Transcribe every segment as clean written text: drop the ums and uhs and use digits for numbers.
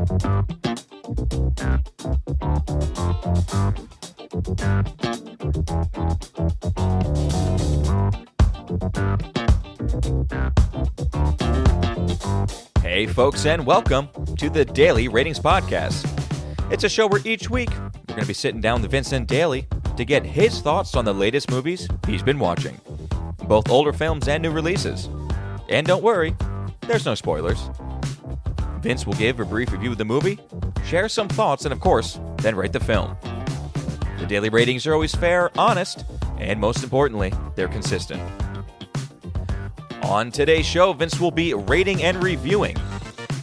Hey folks, and welcome to the Daily Ratings Podcast. It's a show where each week we're going to be sitting down with Vincent Daly to get his thoughts on the latest movies he's been watching, both older films and new releases. And don't worry, there's no spoilers. Vince will give a brief review of the movie, share some thoughts, and of course, then rate the film. The daily ratings are always fair, honest, and most importantly, they're consistent. On today's show, Vince will be rating and reviewing.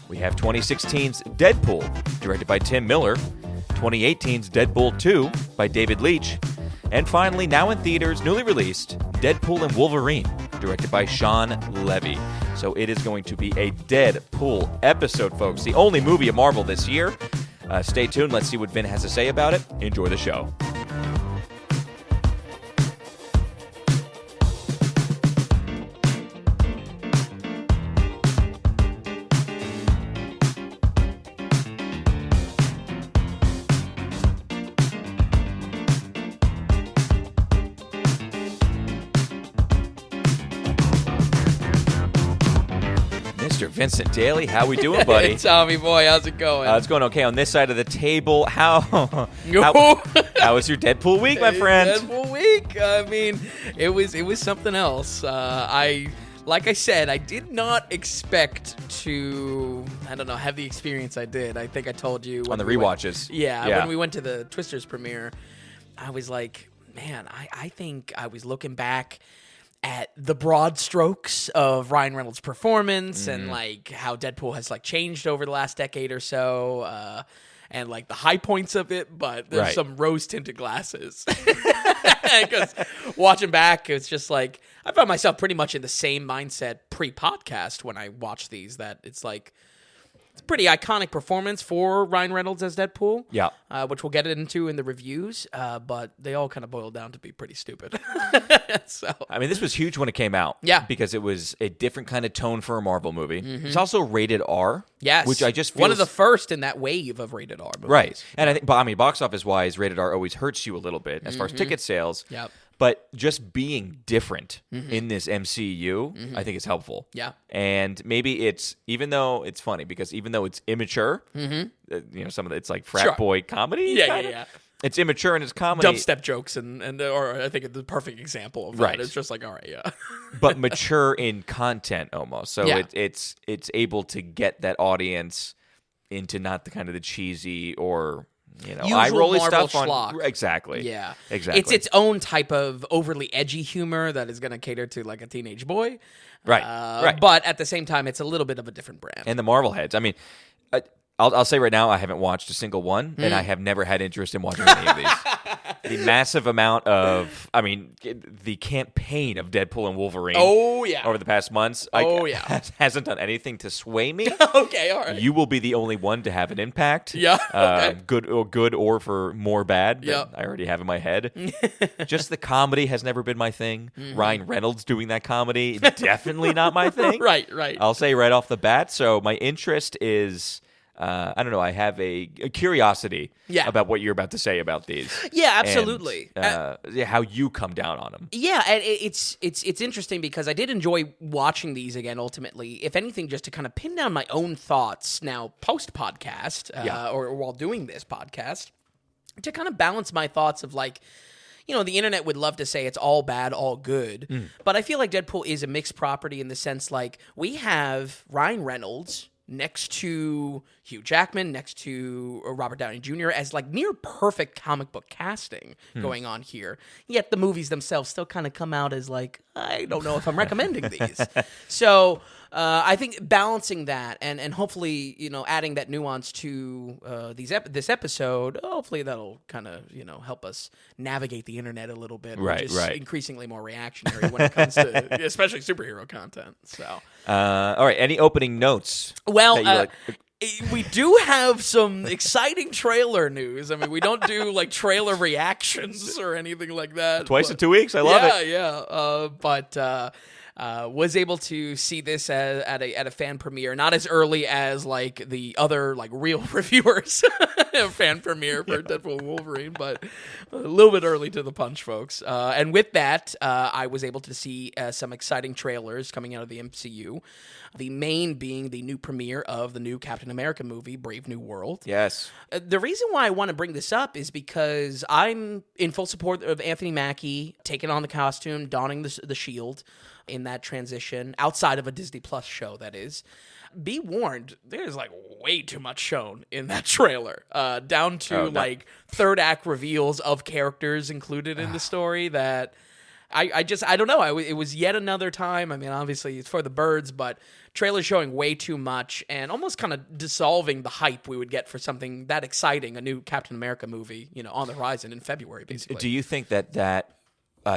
We have 2016's Deadpool, directed by Tim Miller, 2018's Deadpool 2 by David Leitch, and finally, now in theaters, newly released, Deadpool and Wolverine, directed by Sean Levy. So it is going to be a Deadpool episode, folks. The only movie of Marvel this year. Stay tuned. Let's see what Vin has to say about it. Enjoy the show. Mr. Vincent Daly, how we doing, buddy? Hey, Tommy boy, how's it going? It's going okay on this side of the table. How was your Deadpool week, my friend? Deadpool week? I mean, it was something else. Like I said, I did not expect to, have the experience I did. I think I told you. On the rewatches. When we went to the Twisters premiere, I was like, man, I think I was looking back at the broad strokes of Ryan Reynolds' performance and like how Deadpool has like changed over the last decade or so, and like the high points of it, but there's some rose-tinted glasses. Because watching back, it's just like I found myself pretty much in the same mindset pre-podcast when I watched these. That it's like it's a pretty iconic performance for Ryan Reynolds as Deadpool. Yeah, which we'll get into in the reviews. But they all kind of boil down to be pretty stupid. So I mean, this was huge when it came out. Yeah, because it was a different kind of tone for a Marvel movie. It's also rated R. Yes, which I just feel one of the first in that wave of rated R movies. Right, and I think, box office wise, rated R always hurts you a little bit as far as ticket sales. Yep. But just being different in this MCU, I think is helpful. Yeah. And maybe even though it's funny, because even though it's immature, some of it's like frat boy comedy. Yeah. It's immature and it's comedy. Dubstep jokes or I think it's the perfect example of that. Right. It's just like, all right, yeah. But mature in content almost. So it's able to get that audience into not the kind of the cheesy or eye-rolly stuff schlock. Exactly. Yeah. Exactly. It's its own type of overly edgy humor that is going to cater to like a teenage boy. Right. But at the same time, it's a little bit of a different brand. And the Marvel heads. I mean, I'll say right now, I haven't watched a single one, and I have never had interest in watching any of these. The massive amount of, the campaign of Deadpool and Wolverine over the past months hasn't done anything to sway me. Okay, all right. You will be the only one to have an impact. Yeah, okay. Good or for more bad that I already have in my head. Just the comedy has never been my thing. Ryan Reynolds doing that comedy, definitely not my thing. Right. I'll say right off the bat, so my interest is... I don't know. I have a curiosity about what you're about to say about these. Yeah, absolutely. And, how you come down on them. Yeah, and it's interesting because I did enjoy watching these again. Ultimately, if anything, just to kind of pin down my own thoughts now post podcast or while doing this podcast, to kind of balance my thoughts of like. The internet would love to say it's all bad, all good. But I feel like Deadpool is a mixed property in the sense like we have Ryan Reynolds next to Hugh Jackman, next to Robert Downey Jr. as like near perfect comic book casting going on here. Yet the movies themselves still kind of come out as like, I don't know if I'm recommending these. So I think balancing that and hopefully, adding that nuance to this episode, hopefully that'll kind of, help us navigate the internet a little bit. Right, which is increasingly more reactionary when it comes to especially superhero content. So, all right. Any opening notes? Well, we do have some exciting trailer news. I mean, we don't do like trailer reactions or anything like that. Twice in 2 weeks. I love it. Yeah. But Was able to see this at a fan premiere, not as early as like the other like real reviewers fan premiere for Deadpool Wolverine, but a little bit early to the punch, folks. And with that, I was able to see some exciting trailers coming out of the MCU. The main being the new premiere of the new Captain America movie, Brave New World. Yes. The reason why I want to bring this up is because I'm in full support of Anthony Mackie taking on the costume, donning the shield in that transition, outside of a Disney Plus show, that is. Be warned, there's like way too much shown in that trailer, down to like third act reveals of characters included in the story that I don't know. It was yet another time. I mean, obviously it's for the birds, but trailers showing way too much and almost kind of dissolving the hype we would get for something that exciting, a new Captain America movie, on the horizon in February, basically. Do you think that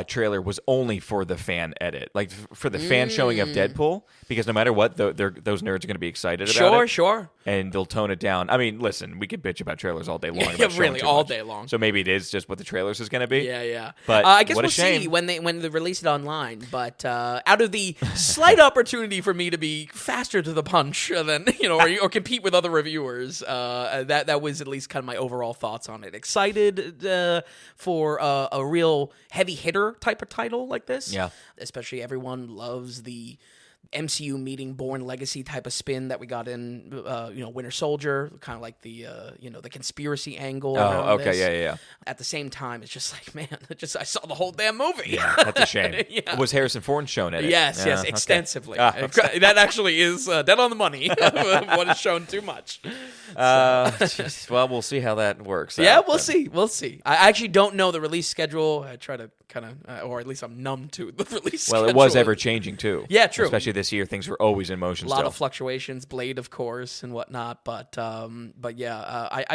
trailer was only for the fan edit, like for the fan showing of Deadpool? Because no matter what, those nerds are going to be excited about it. Sure. And they'll tone it down. I mean, listen, we could bitch about trailers all day long. Yeah, really, all day long. So maybe it is just what the trailers is going to be. Yeah. But I guess what we'll a shame. see when they release it online. But out of the slight opportunity for me to be faster to the punch than or compete with other reviewers, that was at least kind of my overall thoughts on it. Excited for a real heavy hitter type of title like this. Yeah, especially everyone loves the MCU meeting Bourne Legacy type of spin that we got in, Winter Soldier, kind of like the conspiracy angle. Oh, okay, this. yeah. At the same time, it's just like, man, I saw the whole damn movie. Yeah, that's a shame. Yeah. Was Harrison Ford shown in it? Yes, extensively. Okay. That actually is dead on the money of what is shown too much. Well, we'll see how that works. Yeah, out, we'll see. I actually don't know the release schedule. I try to kind of, or at least I'm numb to the release schedule. Well, it was ever changing too. Yeah, true. Especially this year, things were always in motion. A lot of fluctuations, Blade, of course, and whatnot. But yeah,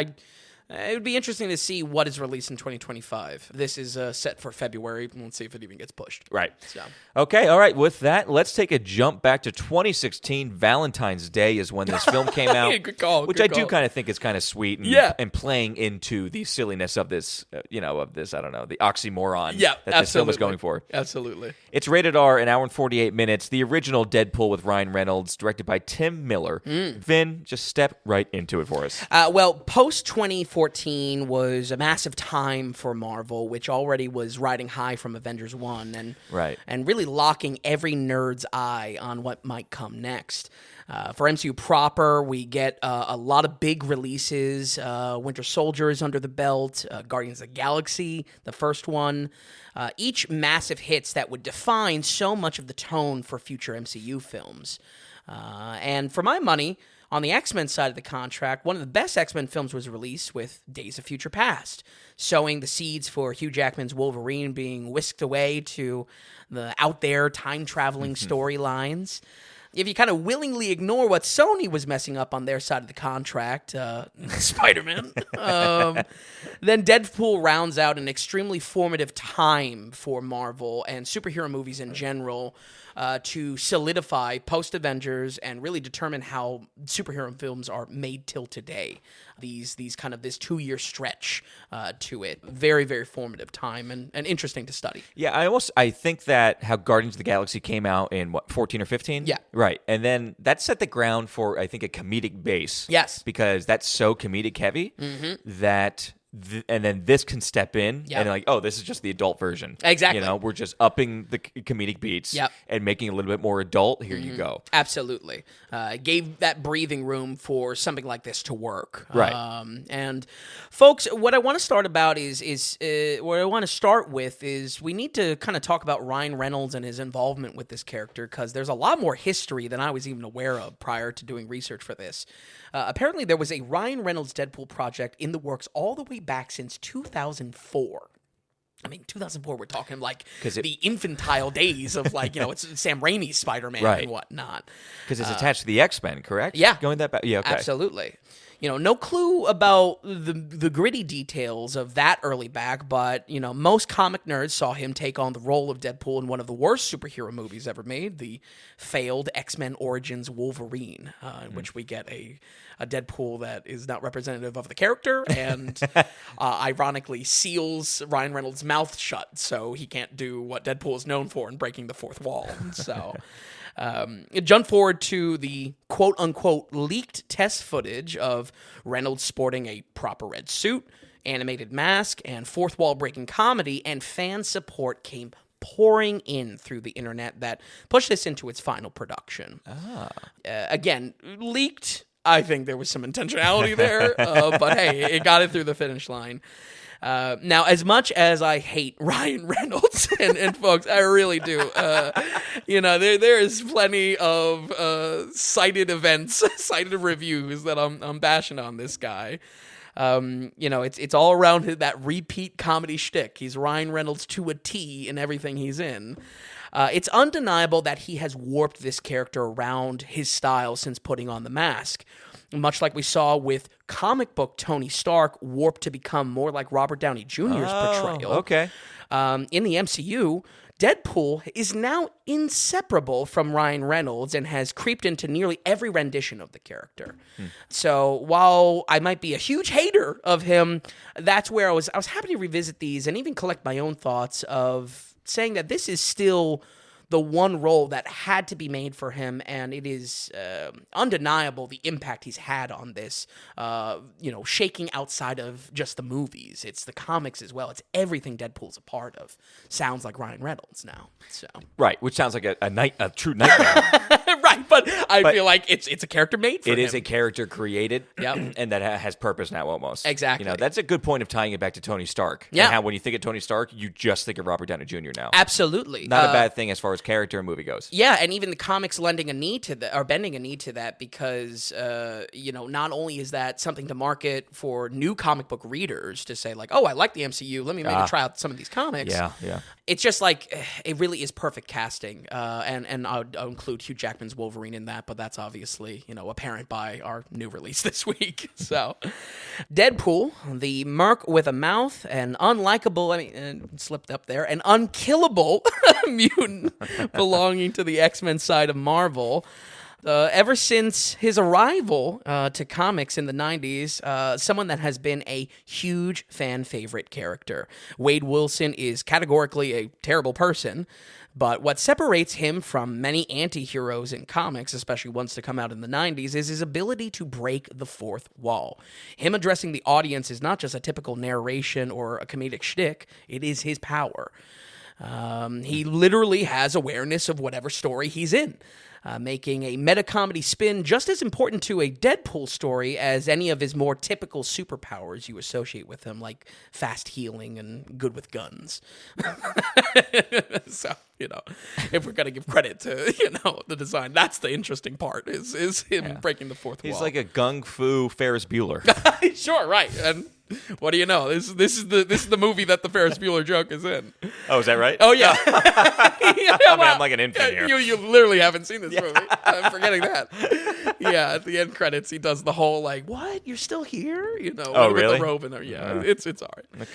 it would be interesting to see what is released in 2025. This is set for February. Let's see if it even gets pushed. Right. So. Okay, all right. With that, let's take a jump back to 2016. Valentine's Day is when this film came out. Good call. Which I do kind of think is kind of sweet and playing into the silliness of this, I don't know, the oxymoron that this film is going for. Absolutely. It's rated R, an hour and 48 minutes. The original Deadpool with Ryan Reynolds, directed by Tim Miller. Vin, just step right into it for us. Post 2014 was a massive time for Marvel, which already was riding high from Avengers 1 and really locking every nerd's eye on what might come next. For MCU proper, we get a lot of big releases. Winter Soldier is under the belt. Guardians of the Galaxy, the first one. Each massive hits that would define so much of the tone for future MCU films. And for my money, on the X-Men side of the contract, one of the best X-Men films was released with Days of Future Past, sowing the seeds for Hugh Jackman's Wolverine being whisked away to the out there time-traveling storylines. If you kind of willingly ignore what Sony was messing up on their side of the contract, Spider-Man, then Deadpool rounds out an extremely formative time for Marvel and superhero movies in general to solidify post-Avengers and really determine how superhero films are made till today. This 2-year stretch to it. Very, very formative time and interesting to study. Yeah, I think that how Guardians of the Galaxy came out in, 14 or 15? Yeah. Right. And then that set the ground for, I think, a comedic base. Yes. Because that's so comedic heavy that... and then this can step in and like, oh, this is just the adult version. Exactly. We're just upping the comedic beats and making it a little bit more adult. Here you go. Absolutely. Gave that breathing room for something like this to work. Right. And folks, what I want to start with is we need to kind of talk about Ryan Reynolds and his involvement with this character, because there's a lot more history than I was even aware of prior to doing research for this. Apparently, there was a Ryan Reynolds Deadpool project in the works all the way back since 2004. I mean, 2004, we're talking like the infantile days of it's Sam Raimi's Spider-Man and whatnot. Because it's attached to the X-Men, correct? Yeah. Going that back? Yeah, okay. Absolutely. No clue about the gritty details of that early back, but, most comic nerds saw him take on the role of Deadpool in one of the worst superhero movies ever made, the failed X-Men Origins Wolverine, in which we get a Deadpool that is not representative of the character and ironically seals Ryan Reynolds' mouth shut so he can't do what Deadpool is known for in breaking the fourth wall. So... jump forward to the quote-unquote leaked test footage of Reynolds sporting a proper red suit, animated mask, and fourth wall-breaking comedy, and fan support came pouring in through the internet that pushed this into its final production. Again, leaked. I think there was some intentionality there, but hey, it got it through the finish line. Now, as much as I hate Ryan Reynolds, and folks, I really do, there is plenty of cited events, cited reviews that I'm bashing on this guy. It's all around that repeat comedy shtick. He's Ryan Reynolds to a T in everything he's in. It's undeniable that he has warped this character around his style since putting on the mask. Much like we saw with comic book Tony Stark warped to become more like Robert Downey Jr.'s portrayal. Okay. In the MCU, Deadpool is now inseparable from Ryan Reynolds and has creeped into nearly every rendition of the character. So while I might be a huge hater of him, that's where I was happy to revisit these and even collect my own thoughts of saying that this is still the one role that had to be made for him, and it is undeniable the impact he's had on this, shaking outside of just the movies. It's the comics as well. It's everything Deadpool's a part of. Sounds like Ryan Reynolds now. So Right, which sounds like a true nightmare. Right, but I feel like it's a character made for him. It is a character created, Yep. and that has purpose now almost. Exactly. That's a good point of tying it back to Tony Stark. Yeah. And how when you think of Tony Stark, you just think of Robert Downey Jr. now. Absolutely. Not a bad thing as far as character and movie goes. Yeah, and even the comics lending a knee to that, or bending a knee to that, because not only is that something to market for new comic book readers to say like, oh, I like the MCU, let me maybe try out some of these comics. Yeah. It's just like it really is perfect casting, and I'll include Hugh Jackman's Wolverine in that, but that's obviously apparent by our new release this week. So, Deadpool, the merc with a mouth, an unlikable, slipped up there, an unkillable mutant belonging to the X-Men side of Marvel. Ever since his arrival to comics in the 90s, someone that has been a huge fan favorite character. Wade Wilson is categorically a terrible person, but what separates him from many anti-heroes in comics, especially ones to come out in the 90s, is his ability to break the fourth wall. Him addressing the audience is not just a typical narration or a comedic shtick, it is his power. He literally has awareness of whatever story he's in, making a meta-comedy spin just as important to a Deadpool story as any of his more typical superpowers you associate with him, like fast healing and good with guns. So, if we're going to give credit to, the design, that's the interesting part, is him breaking the fourth wall. He's like a gung fu Ferris Bueller. Sure, right. And what do you know? This is the movie that the Ferris Bueller joke is in. Oh, is that right? Oh, yeah. I'm like an infant here. You literally haven't seen this movie. I'm forgetting that. Yeah, at the end credits, he does the whole, like, what? You're still here? Oh, really? With the robe in there. Yeah, it's all right.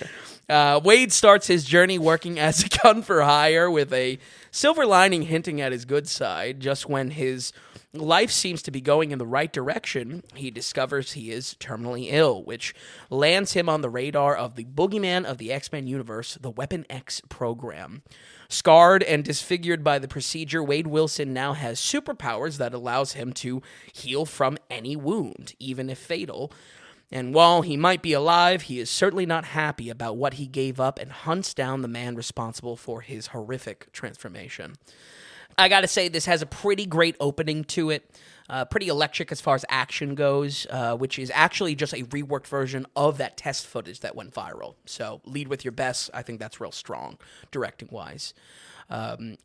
Okay. Wade starts his journey working as a gun for hire with a silver lining hinting at his good side. Just when his life seems to be going in the right direction, he discovers he is terminally ill, which lands him on the radar of the boogeyman of the X-Men universe, the Weapon X program. Scarred and disfigured by the procedure, Wade Wilson now has superpowers that allows him to heal from any wound, even if fatal. And while he might be alive, he is certainly not happy about what he gave up and hunts down the man responsible for his horrific transformation. I gotta say, this has a pretty great opening to it. Pretty electric as far as action goes, which is actually just a reworked version of that test footage that went viral. So lead with your best. I think that's real strong, directing-wise.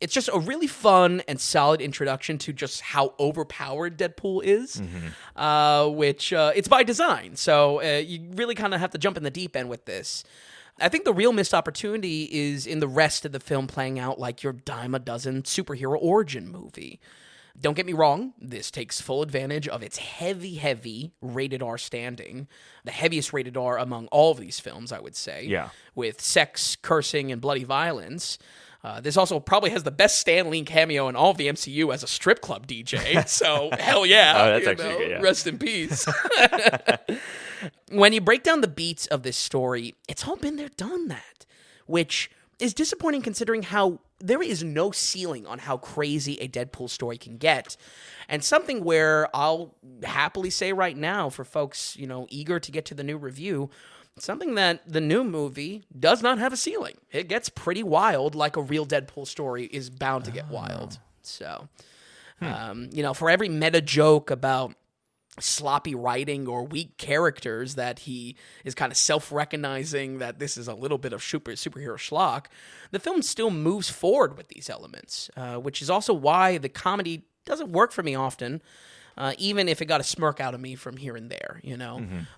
It's just a really fun and solid introduction to just how overpowered Deadpool is, which it's by design. So you really kind of have to jump in the deep end with this. I think the real missed opportunity is in the rest of the film playing out like your dime a dozen superhero origin movie. Don't get me wrong, this takes full advantage of its heavy rated R standing. The heaviest rated R among all of these films, I would say. Yeah. With sex, cursing, and bloody violence. This also probably has the best Stan Lee cameo in all of the MCU as a strip club DJ. So, hell yeah. Oh, that's actually good, yeah. Rest in peace. When you break down the beats of this story, it's all been there, done that. Which is disappointing considering how there is no ceiling on how crazy a Deadpool story can get. And something where I'll happily say right now for folks, eager to get to the new review, something that the new movie does not have a ceiling. It gets pretty wild, like a real Deadpool story is bound to get wild. So, for every meta joke about sloppy writing or weak characters that he is kind of self-recognizing that this is a little bit of superhero schlock, the film still moves forward with these elements, which is also why the comedy doesn't work for me often. Even if it got a smirk out of me from here and there,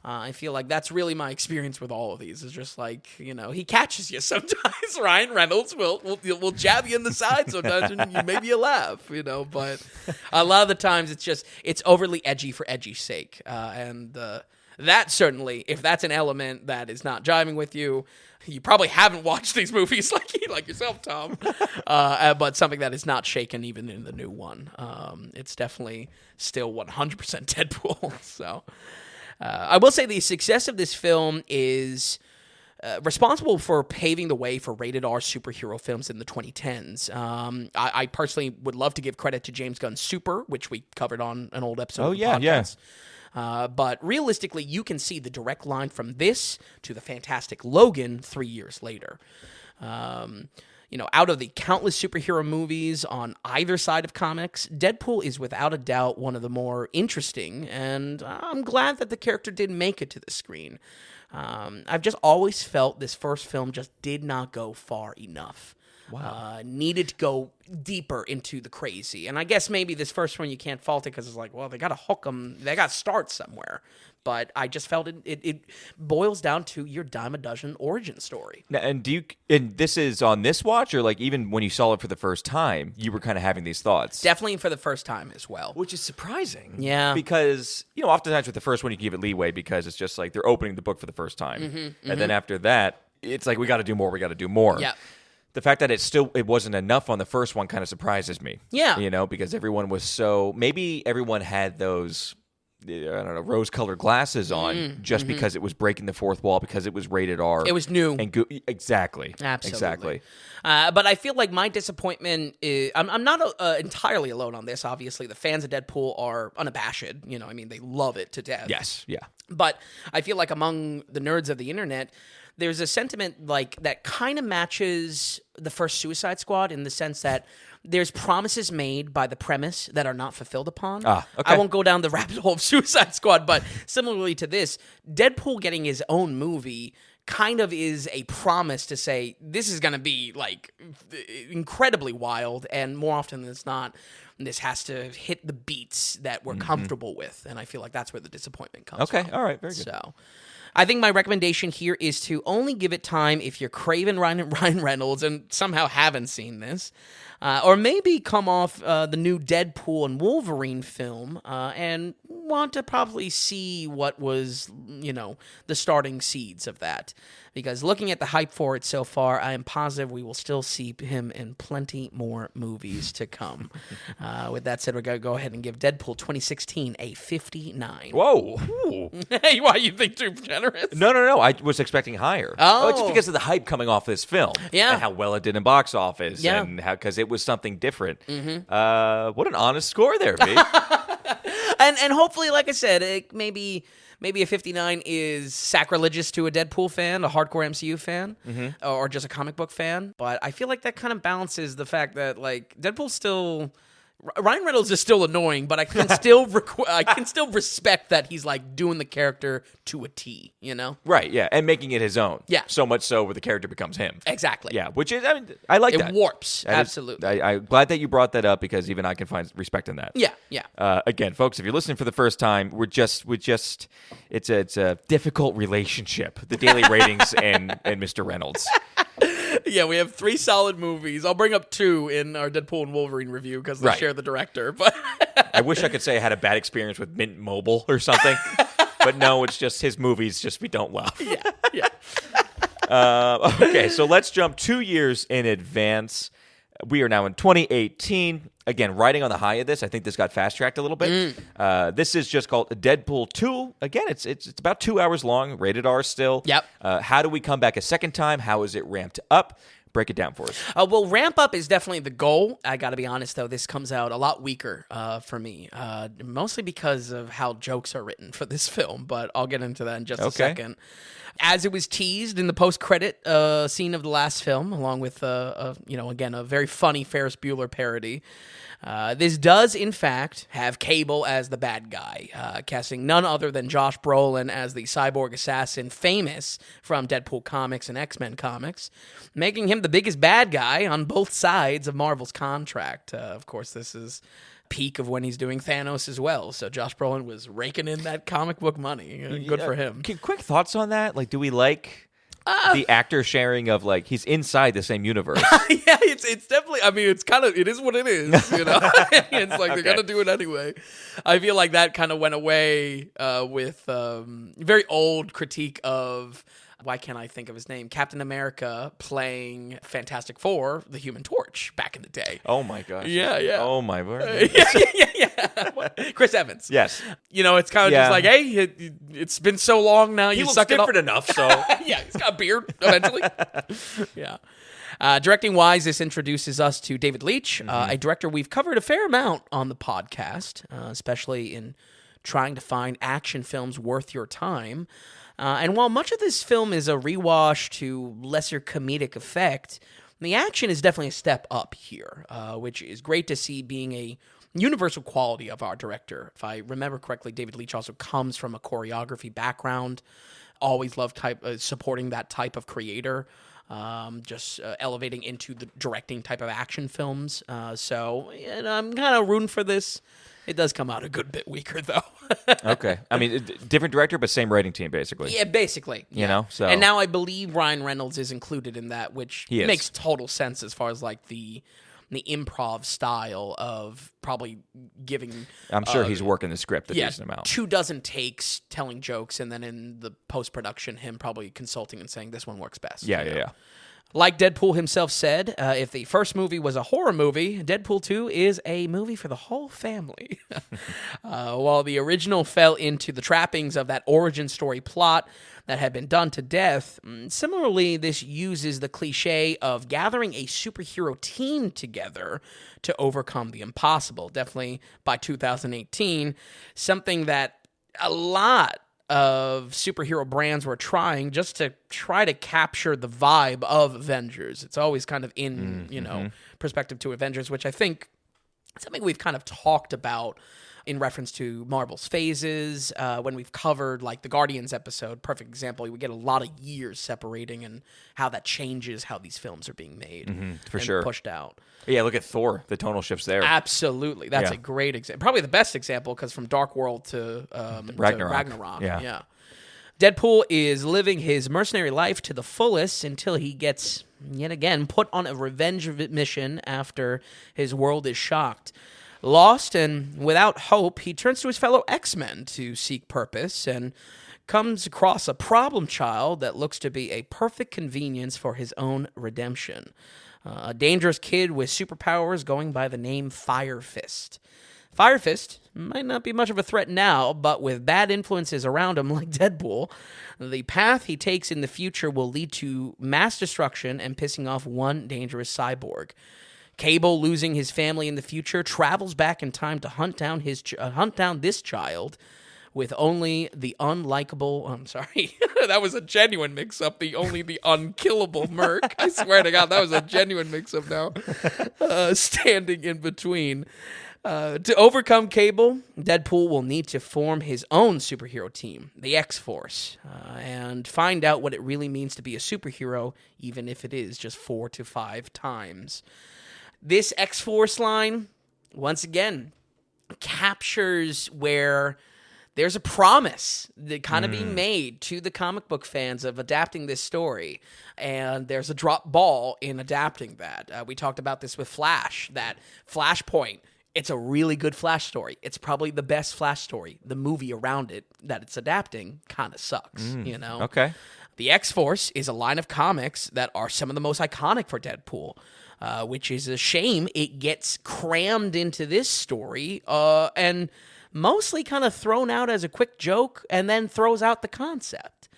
I feel like that's really my experience with all of these. It's just like, he catches you sometimes. Ryan Reynolds will jab you in the side sometimes, and maybe you laugh, But a lot of the times, it's overly edgy for edgy's sake, and that certainly, if that's an element that is not jiving with you, you probably haven't watched these movies like yourself, Tom. But something that is not shaken even in the new one. It's definitely still 100% Deadpool. So I will say the success of this film is responsible for paving the way for rated R superhero films in the 2010s. I personally would love to give credit to James Gunn's Super, which we covered on an old episode of the podcast. But realistically, you can see the direct line from this to the fantastic Logan 3 years later. Out of the countless superhero movies on either side of comics, Deadpool is without a doubt one of the more interesting, and I'm glad that the character did make it to the screen. I've just always felt this first film just did not go far enough. Wow. Needed to go deeper into the crazy. And I guess maybe this first one you can't fault it because it's like, well, they got to hook them. They got to start somewhere. But I just felt it boils down to your dime a dozen origin story. Now, and this is on this watch, or like even when you saw it for the first time, you were kind of having these thoughts? Definitely for the first time as well. Which is surprising. Yeah. Because, oftentimes with the first one you can give it leeway because it's just like they're opening the book for the first time. And then after that, it's like we got to do more. Yeah. The fact that it wasn't enough on the first one kind of surprises me. Yeah. Because everyone was maybe everyone had those, rose-colored glasses on just because it was breaking the fourth wall, because it was rated R. It was new. And exactly. Absolutely. Exactly. But I feel like my disappointment is, I'm not entirely alone on this. Obviously, the fans of Deadpool are unabashed. They love it to death. Yes, yeah. But I feel like among the nerds of the internet, there's a sentiment that kind of matches the first Suicide Squad in the sense that there's promises made by the premise that are not fulfilled upon. Okay. I won't go down the rabbit hole of Suicide Squad, but similarly to this, Deadpool getting his own movie kind of is a promise to say this is going to be like incredibly wild, and more often than not, this has to hit the beats that we're comfortable with, and I feel like that's where the disappointment comes from. Okay, all right, very good. So I think my recommendation here is to only give it time if you're craving Ryan Reynolds and somehow haven't seen this. Or maybe come off the new Deadpool and Wolverine film and want to probably see what was, the starting seeds of that. Because looking at the hype for it so far, I am positive we will still see him in plenty more movies to come. With that said, we're going to go ahead and give Deadpool 2016 a 59. Whoa. Hey, why you think too generous? No. I was expecting higher. Oh. It's because of the hype coming off this film. Yeah. And how well it did in box office. Yeah. And because it was something different. What an honest score there, B. And hopefully, like I said, maybe a 59 is sacrilegious to a Deadpool fan, a hardcore MCU fan, or just a comic book fan. But I feel like that kind of balances the fact that Deadpool's still. Ryan Reynolds is still annoying, but I can still respect that he's doing the character to a T, Right, yeah, and making it his own. Yeah. So much so where the character becomes him. Exactly. Yeah, which is, I like that. It warps, absolutely. I'm glad that you brought that up because even I can find respect in that. Yeah. Again, folks, if you're listening for the first time, it's a difficult relationship, the daily ratings and Mr. Reynolds. Yeah, we have 3 solid movies. I'll bring up 2 in our Deadpool and Wolverine review because they share the director. But I wish I could say I had a bad experience with Mint Mobile or something. But no, it's just his movies just we don't love. Yeah. Okay, so let's jump 2 years in advance. We are now in 2018. Again, riding on the high of this, I think this got fast-tracked a little bit. This is just called Deadpool 2. Again, it's about 2 hours long, rated R still. Yep. How do we come back a second time? How is it ramped up? Break it down for us. Well, ramp up is definitely the goal. I got to be honest, though, this comes out a lot weaker for me, mostly because of how jokes are written for this film, but I'll get into that in just a second. As it was teased in the post-credit scene of the last film, along with, again, a very funny Ferris Bueller parody, this does, in fact, have Cable as the bad guy, casting none other than Josh Brolin as the cyborg assassin famous from Deadpool comics and X-Men comics, making him the biggest bad guy on both sides of Marvel's contract. Of course, this is peak of when he's doing Thanos as well, so Josh Brolin was raking in that comic book money. Good for him. Quick thoughts on that? Like, do we like the actor sharing of, like, he's inside the same universe? Yeah, it's definitely, I mean, it is what it is, you know? It's like, they're going to do it anyway. I feel like that kind of went away with very old critique of, why can't I think of his name? Captain America playing Fantastic Four, the Human Torch, back in the day. Oh my gosh. Yeah. Oh my word. Yeah. Chris Evans. Yes. You know, it's kind of just like, hey, it's been so long now. He You looks suck it up. different enough, so. Yeah, he's got a beard eventually. Yeah. Directing wise, this introduces us to David Leitch, a director we've covered a fair amount on the podcast, especially in trying to find action films worth your time. And while much of this film is a rewash to lesser comedic effect, the action is definitely a step up here, which is great to see being a universal quality of our director. If I remember correctly, David Leitch also comes from a choreography background. Always loved supporting that type of creator, elevating into the directing type of action films. So I'm kind of rooting for this. It does come out a good bit weaker, though. Okay. I mean, different director, but same writing team, basically. Yeah, basically. You know? So. And now I believe Ryan Reynolds is included in that, which makes total sense as far as like the improv style of probably giving... I'm sure he's working the script a decent amount. 24 takes telling jokes, and then in the post-production, him probably consulting and saying, this one works best. Yeah. Like Deadpool himself said, if the first movie was a horror movie, Deadpool 2 is a movie for the whole family. While the original fell into the trappings of that origin story plot that had been done to death, similarly, this uses the cliche of gathering a superhero team together to overcome the impossible. Definitely by 2018, something that a lot of superhero brands were trying just to try to capture the vibe of Avengers. It's always kind of in, perspective to Avengers, which I think is something we've kind of talked about in reference to Marvel's phases. When we've covered like the Guardians episode, perfect example, we get a lot of years separating and how that changes how these films are being made and pushed out. Yeah, look at Thor, the tonal shifts there. Absolutely. That's a great example. Probably the best example because from Dark World to Ragnarok. Yeah. Deadpool is living his mercenary life to the fullest until he gets, yet again, put on a revenge mission after his world is shocked. Lost and without hope, he turns to his fellow X-Men to seek purpose and comes across a problem child that looks to be a perfect convenience for his own redemption. A dangerous kid with superpowers going by the name Fire Fist. Fire Fist might not be much of a threat now, but with bad influences around him like Deadpool, the path he takes in the future will lead to mass destruction and pissing off one dangerous cyborg. Cable, losing his family in the future, travels back in time to hunt down this child with only the unlikable... I'm sorry. That was a genuine mix-up. Only the unkillable Merc. I swear to God, that was a genuine mix-up now. Standing in between. To overcome Cable, Deadpool will need to form his own superhero team, the X-Force, and find out what it really means to be a superhero, even if it is just 4 to 5 times. This X-Force line, once again, captures where there's a promise that kind of being made to the comic book fans of adapting this story, and there's a drop ball in adapting that. We talked about this with Flash, that Flashpoint. It's a really good Flash story. It's probably the best Flash story. The movie around it that it's adapting kind of sucks, you know? Okay. The X-Force is a line of comics that are some of the most iconic for Deadpool, which is a shame it gets crammed into this story and mostly kind of thrown out as a quick joke and then throws out the concept.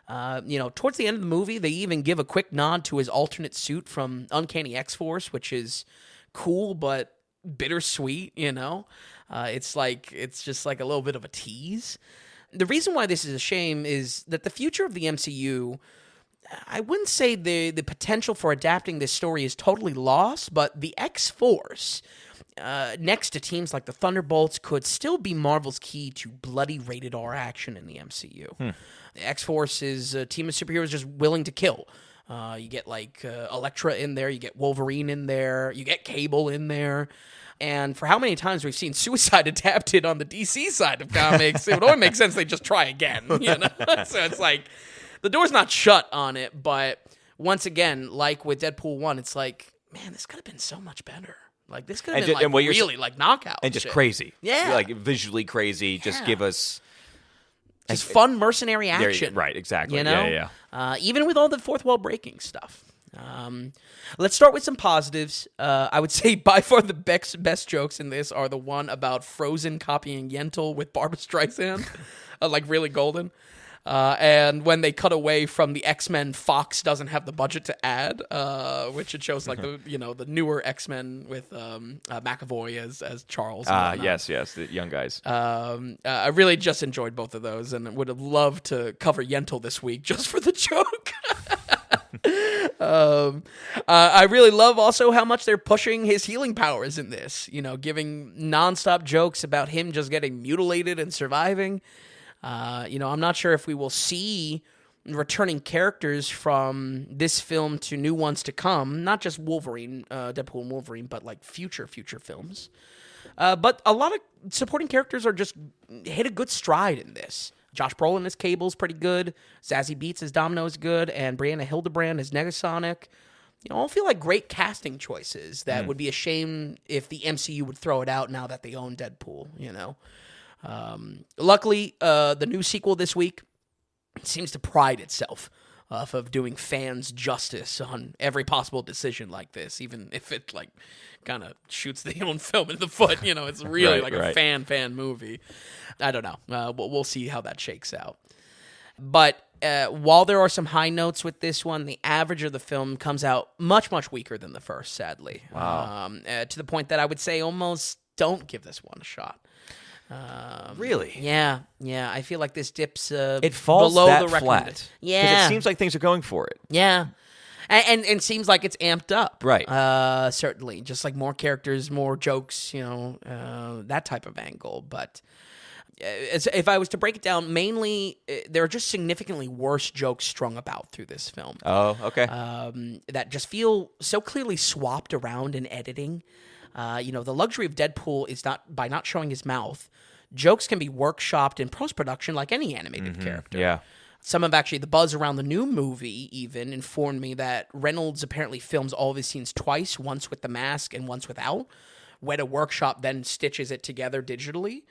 Towards the end of the movie, they even give a quick nod to his alternate suit from Uncanny X-Force, which is cool, but bittersweet, it's just like a little bit of a tease. The reason why this is a shame is that the future of the MCU, I wouldn't say the potential for adapting this story is totally lost, but the X-Force, next to teams like the Thunderbolts, could still be Marvel's key to bloody rated R action in the MCU. The X-Force is a team of superheroes just willing to kill. You get Elektra in there, you get Wolverine in there, you get Cable in there. And for how many times we've seen Suicide adapted on the DC side of comics, it would only make sense they just try again. So it's like, the door's not shut on it, but once again, like with Deadpool 1, it's like, man, this could have been so much better. Like, this could have been really knockout and just shit. Crazy. Yeah. Like, visually crazy. Just give us... Just fun mercenary action. Right, exactly. Yeah. Even with all the fourth wall breaking stuff. Let's start with some positives. I would say by far the best jokes in this are the one about Frozen copying Yentl with Barbra Streisand, really golden. And when they cut away from the X-Men, Fox doesn't have the budget to add, which it shows the newer X-Men with McAvoy as Charles. Yes, the young guys. I really just enjoyed both of those and would have loved to cover Yentl this week just for the joke. I really love also how much they're pushing his healing powers in this, giving nonstop jokes about him just getting mutilated and surviving. I'm not sure if we will see returning characters from this film to new ones to come, not just Wolverine, Deadpool and Wolverine, but future films. But a lot of supporting characters are just hit a good stride in this. Josh Brolin as Cable's pretty good. Zazie Beetz as Domino is good. And Brianna Hildebrand as Negasonic. All feel like great casting choices that would be a shame if the MCU would throw it out now that they own Deadpool, Luckily, the new sequel this week seems to pride itself off of doing fans justice on every possible decision like this, even if it kind of shoots their own film in the foot. It's really a fan movie. I don't know. We'll see how that shakes out. But while there are some high notes with this one, the average of the film comes out much, much weaker than the first, sadly. Wow. To the point that I would say almost don't give this one a shot. Really? Yeah. I feel like this dips it falls below that the recommended. flat. Yeah. Because it seems like things are going for it. Yeah. And seems like it's amped up. Right. Certainly. Just like more characters, more jokes, that type of angle. But if I was to break it down, mainly there are just significantly worse jokes strung about through this film. Oh, okay. That just feel so clearly swapped around in editing. The luxury of Deadpool is by not showing his mouth. Jokes can be workshopped in post-production like any animated character. Yeah. Some of actually the buzz around the new movie even informed me that Reynolds apparently films all of his scenes twice, once with the mask and once without. Weta Workshop then stitches it together digitally.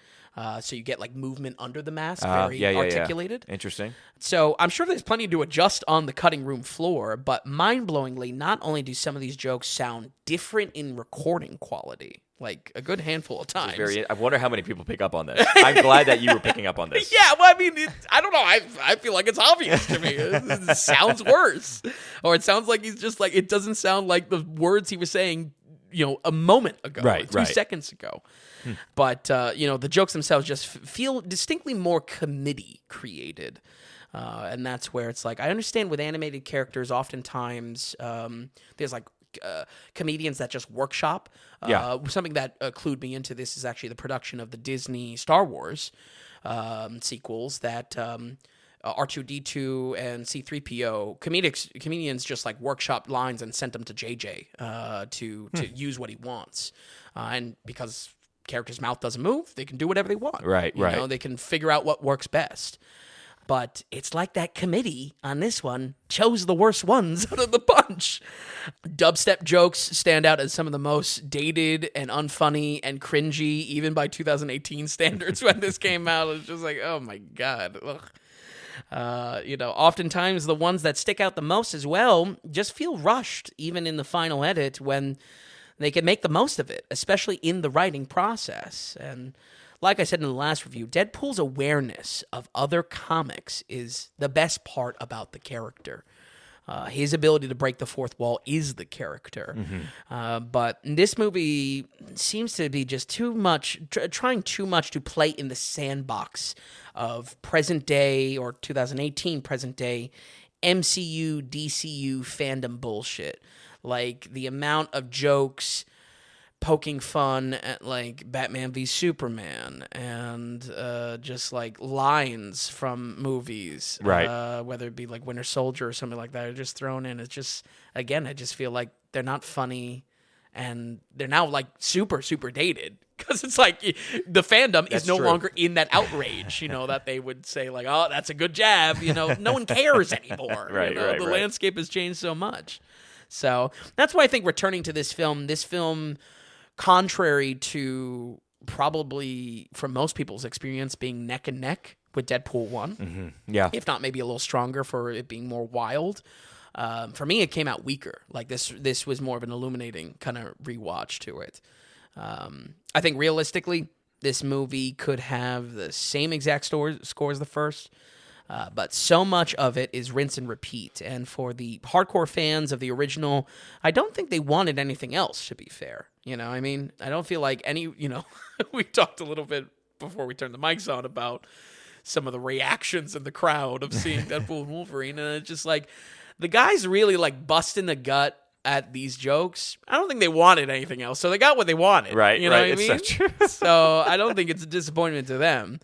So you get movement under the mask, very articulated. Yeah. Interesting. So I'm sure there's plenty to adjust on the cutting room floor, but mind-blowingly, not only do some of these jokes sound different in recording quality, a good handful of times. I wonder how many people pick up on this. I'm glad that you were picking up on this. Yeah, well, I mean, I don't know. I feel like it's obvious to me. It sounds worse. Or it sounds like he's just it doesn't sound like the words he was saying, a moment ago, right, 2 seconds ago. But, the jokes themselves just feel distinctly more committee created. And that's where it's I understand with animated characters, oftentimes there's comedians that just workshop. Something that clued me into this is actually the production of the Disney Star Wars sequels that R2-D2 and C-3PO comedians just workshop lines and sent them to JJ to use what he wants. And because character's mouth doesn't move, they can do whatever they want. Right. You know, they can figure out what works best. But it's like that committee on this one chose the worst ones out of the bunch. Dubstep jokes stand out as some of the most dated and unfunny and cringy, even by 2018 standards when this came out. It's just like, oh my God. You know, oftentimes the ones that stick out the most as well just feel rushed, even in the final edit, when they can make the most of it, especially in the writing process. And like I said in the last review, Deadpool's awareness of other comics is the best part about the character. His ability to break the fourth wall is the character. But this movie seems to be just too much, trying too much to play in the sandbox of present day or 2018 present day MCU, DCU fandom bullshit. Like the amount of jokes poking fun at like Batman v Superman and just like lines from movies, right? Whether it be like Winter Soldier or something like that, are just thrown in. It's just, again, I just feel like they're not funny, and they're now like super dated because it's like the fandom is no longer in that outrage, you know, that they would say like, oh, that's a good jab, you know. No one cares anymore. Right, you know? The landscape has changed so much. So that's why I think returning to this film, contrary to probably, from most people's experience, being neck and neck with Deadpool 1. Yeah. If not maybe a little stronger for it being more wild. For me, it came out weaker. Like this was more of an illuminating kind of rewatch to it. I think realistically, this movie could have the same exact score as the first. But so much of it is rinse and repeat. And for the hardcore fans of the original, I don't think they wanted anything else, to be fair. You know, I mean, I don't feel like we talked a little bit before we turned the mics on about some of the reactions in the crowd of seeing Deadpool and Wolverine. And it's just like, the guys really like busting the gut at these jokes. I don't think they wanted anything else. So they got what they wanted. Right, you know right. what I mean? So true. So I don't think it's a disappointment to them.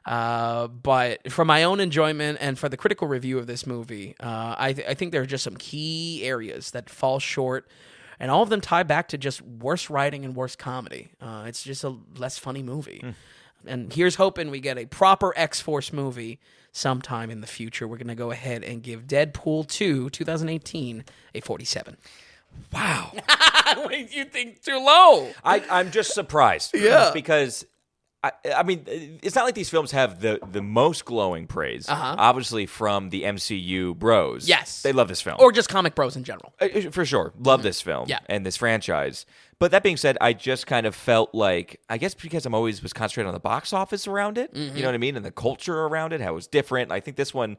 But for my own enjoyment and for the critical review of this movie, I think there are just some key areas that fall short, and all of them tie back to just worse writing and worse comedy. It's just a less funny movie. And here's hoping we get a proper X-Force movie sometime in the future. We're going to go ahead and give Deadpool 2, 2018, a 47. Wow. Wait, you think too low? I'm just surprised. Yeah. Because I mean, it's not like these films have the most glowing praise, obviously, from the MCU bros. Yes. They love this film. Or just comic bros in general. For sure. Love this film and this franchise. But that being said, I just kind of felt like, I guess because I'm always was concentrated on the box office around it, you know what I mean? And the culture around it, how it was different. I think this one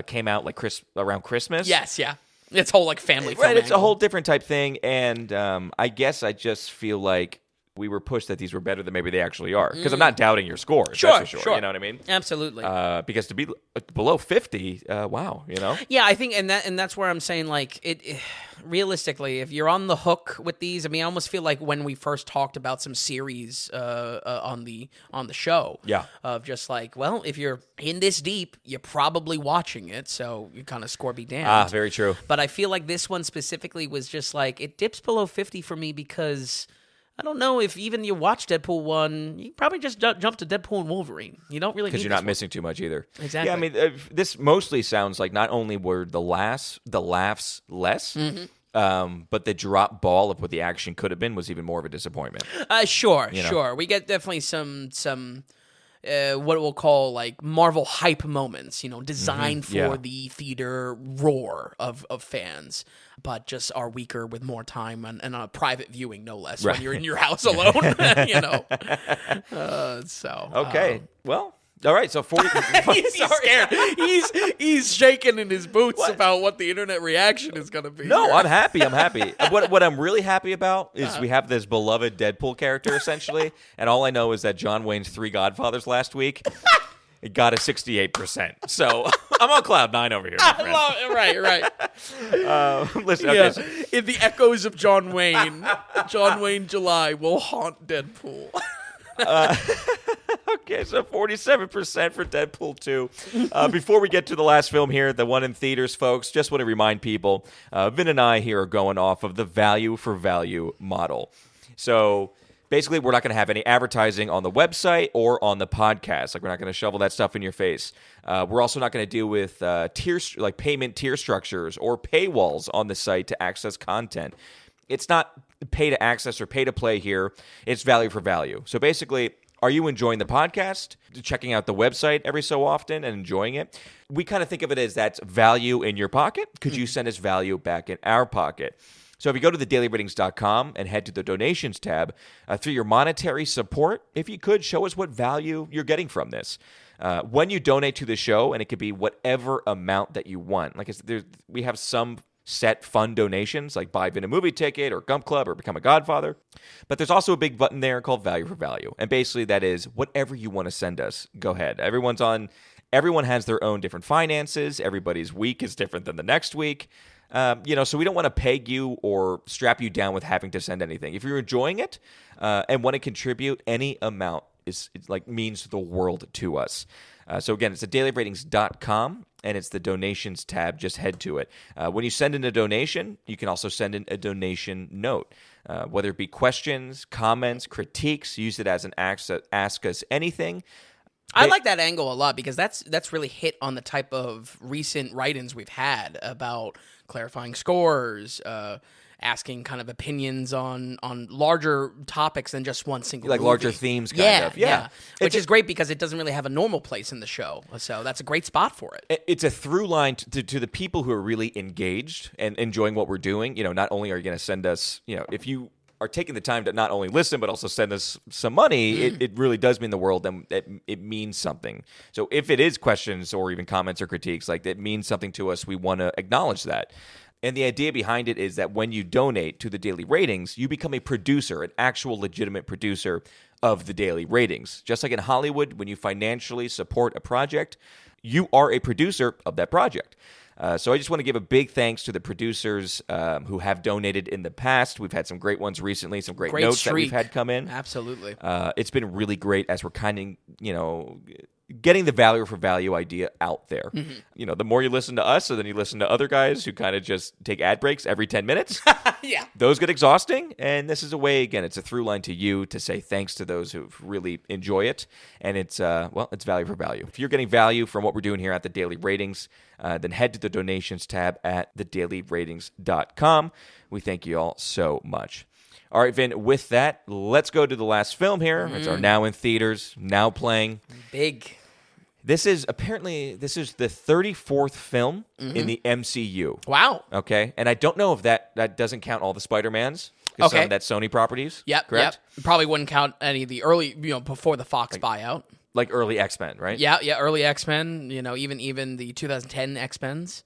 came out like around Christmas. Yes, yeah. It's whole like family film. Right, it's angle. a whole different type thing. And I guess I just feel like we were pushed that these were better than maybe they actually are. Because I'm not doubting your scores. Sure, that's for sure. You know what I mean? Absolutely. Because to be below 50, wow, you know? Yeah, I think, and that's where I'm saying, like, it realistically, if you're on the hook with these, I mean, I almost feel like when we first talked about some series on the show, of just like, well, if you're in this deep, you're probably watching it, so you kind of score be damned. Very true. But I feel like this one specifically was just like, it dips below 50 for me because I don't know if even you watch Deadpool 1, you probably just jump to Deadpool and Wolverine. You don't really need because you're not missing too much either. Exactly. Yeah, I mean, this mostly sounds like not only were the laughs less, but the drop ball of what the action could have been was even more of a disappointment. Sure. We get definitely some what we'll call like Marvel hype moments, you know, designed for the theater roar of fans, but just are weaker with more time and a private viewing, no less, when you're in your house alone, you know. Okay, well. All right, so 40. He's scared. He's shaking in his boots about what the internet reaction is going to be. No, I'm happy. What I'm really happy about is we have this beloved Deadpool character, essentially, and all I know is that John Wayne's 3 Godfathers last week, it got a 68%. So I'm on cloud 9 over here, my friend. Right. Listen, Yeah. okay, so, In the echoes of John Wayne July will haunt Deadpool. okay, so 47% for Deadpool 2. Before we get to the last film here, the one in theaters, folks, just want to remind people, Vin and I here are going off of the value for value model. So Basically, we're not going to have any advertising on the website or on the podcast. Like, we're not going to shovel that stuff in your face. We're also not going to deal with payment tier structures or paywalls on the site to access content. It's not pay to access or pay to play here. It's value for value. So basically, are you enjoying the podcast, checking out the website every so often and enjoying it? We kind of think of it as that's value in your pocket. Could you send us value back in our pocket? So if you go to thedailyratings.com and head to the donations tab, through your monetary support, if you could, show us what value you're getting from this. When you donate to the show, and it could be whatever amount that you want. Like we have some set fun donations, like buy Vin a movie ticket or Gump Club or become a Godfather. But there's also a big button there called Value for Value. And basically that is whatever you want to send us, go ahead. Everyone has their own different finances. Everybody's week is different than the next week. So we don't want to peg you or strap you down with having to send anything. If you're enjoying it and want to contribute, any amount means the world to us. So again, it's thedailyratings.com, and it's the donations tab. Just head to it. When you send in a donation, you can also send in a donation note, whether it be questions, comments, critiques. Use it as an ask us anything. I like that angle a lot because that's really hit on the type of recent write-ins we've had about clarifying scores, asking kind of opinions on larger topics than just one single movie. Larger themes kind of. Yeah. Which is great because it doesn't really have a normal place in the show. So that's a great spot for it. It's a through line to the people who are really engaged and enjoying what we're doing. Not only are you going to send us, if you are taking the time to not only listen but also send us some money, it really does mean the world, and it means something. So if it is questions or even comments or critiques, it means something to us, we want to acknowledge that. And the idea behind it is that when you donate to the Daily Ratings, you become a producer, an actual legitimate producer of the Daily Ratings. Just like in Hollywood, when you financially support a project, you are a producer of that project. So I just want to give a big thanks to the producers who have donated in the past. We've had some great ones recently, some great notes that we've had come in. Absolutely. It's been really great as we're kind of, getting the value for value idea out there. Mm-hmm. The more you listen to us, so then you listen to other guys who kind of just take ad breaks every 10 minutes. Yeah. Those get exhausting. And this is a way, again, it's a through line to you to say thanks to those who really enjoy it. And it's value for value. If you're getting value from what we're doing here at the Daily Ratings, then head to the donations tab at thedailyratings.com. We thank you all so much. All right, Vin, with that, let's go to the last film here. It's our now in theaters, now playing. Big. This is the 34th film in the MCU. Wow. Okay, and I don't know if that doesn't count all the Spider-Mans. Okay. Some of that Sony properties. Yep, correct? Yep. Probably wouldn't count any of the early, before the Fox buyout. Like early X-Men, right? Yeah, early X-Men, even the 2010 X-Men's.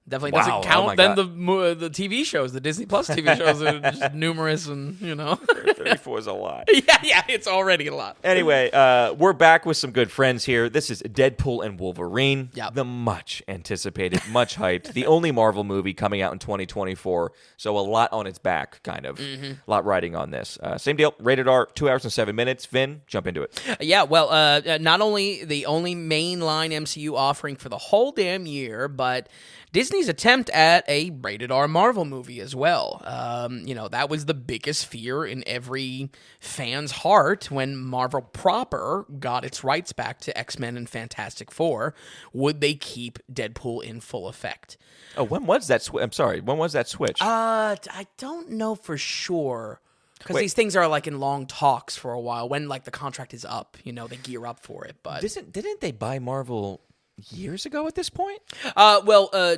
Definitely Wow, doesn't count. oh my Then God. the TV shows, the Disney Plus TV shows are just numerous, and 34 is a lot. yeah, it's already a lot. Anyway, we're back with some good friends here. This is Deadpool and Wolverine, the much anticipated, much hyped, the only Marvel movie coming out in 2024. So a lot on its back, kind of. A lot riding on this. Same deal, rated R, 2 hours and 7 minutes. Vin, jump into it. Yeah, well, not only the only mainline MCU offering for the whole damn year, but Disney's attempt at a rated R Marvel movie as well. That was the biggest fear in every fan's heart when Marvel proper got its rights back to X-Men and Fantastic Four. Would they keep Deadpool in full effect? Oh, when was that I'm sorry, when was that switch? I don't know for sure. Because these things are in long talks for a while. When the contract is up, they gear up for it. But didn't they buy Marvel years ago at this point?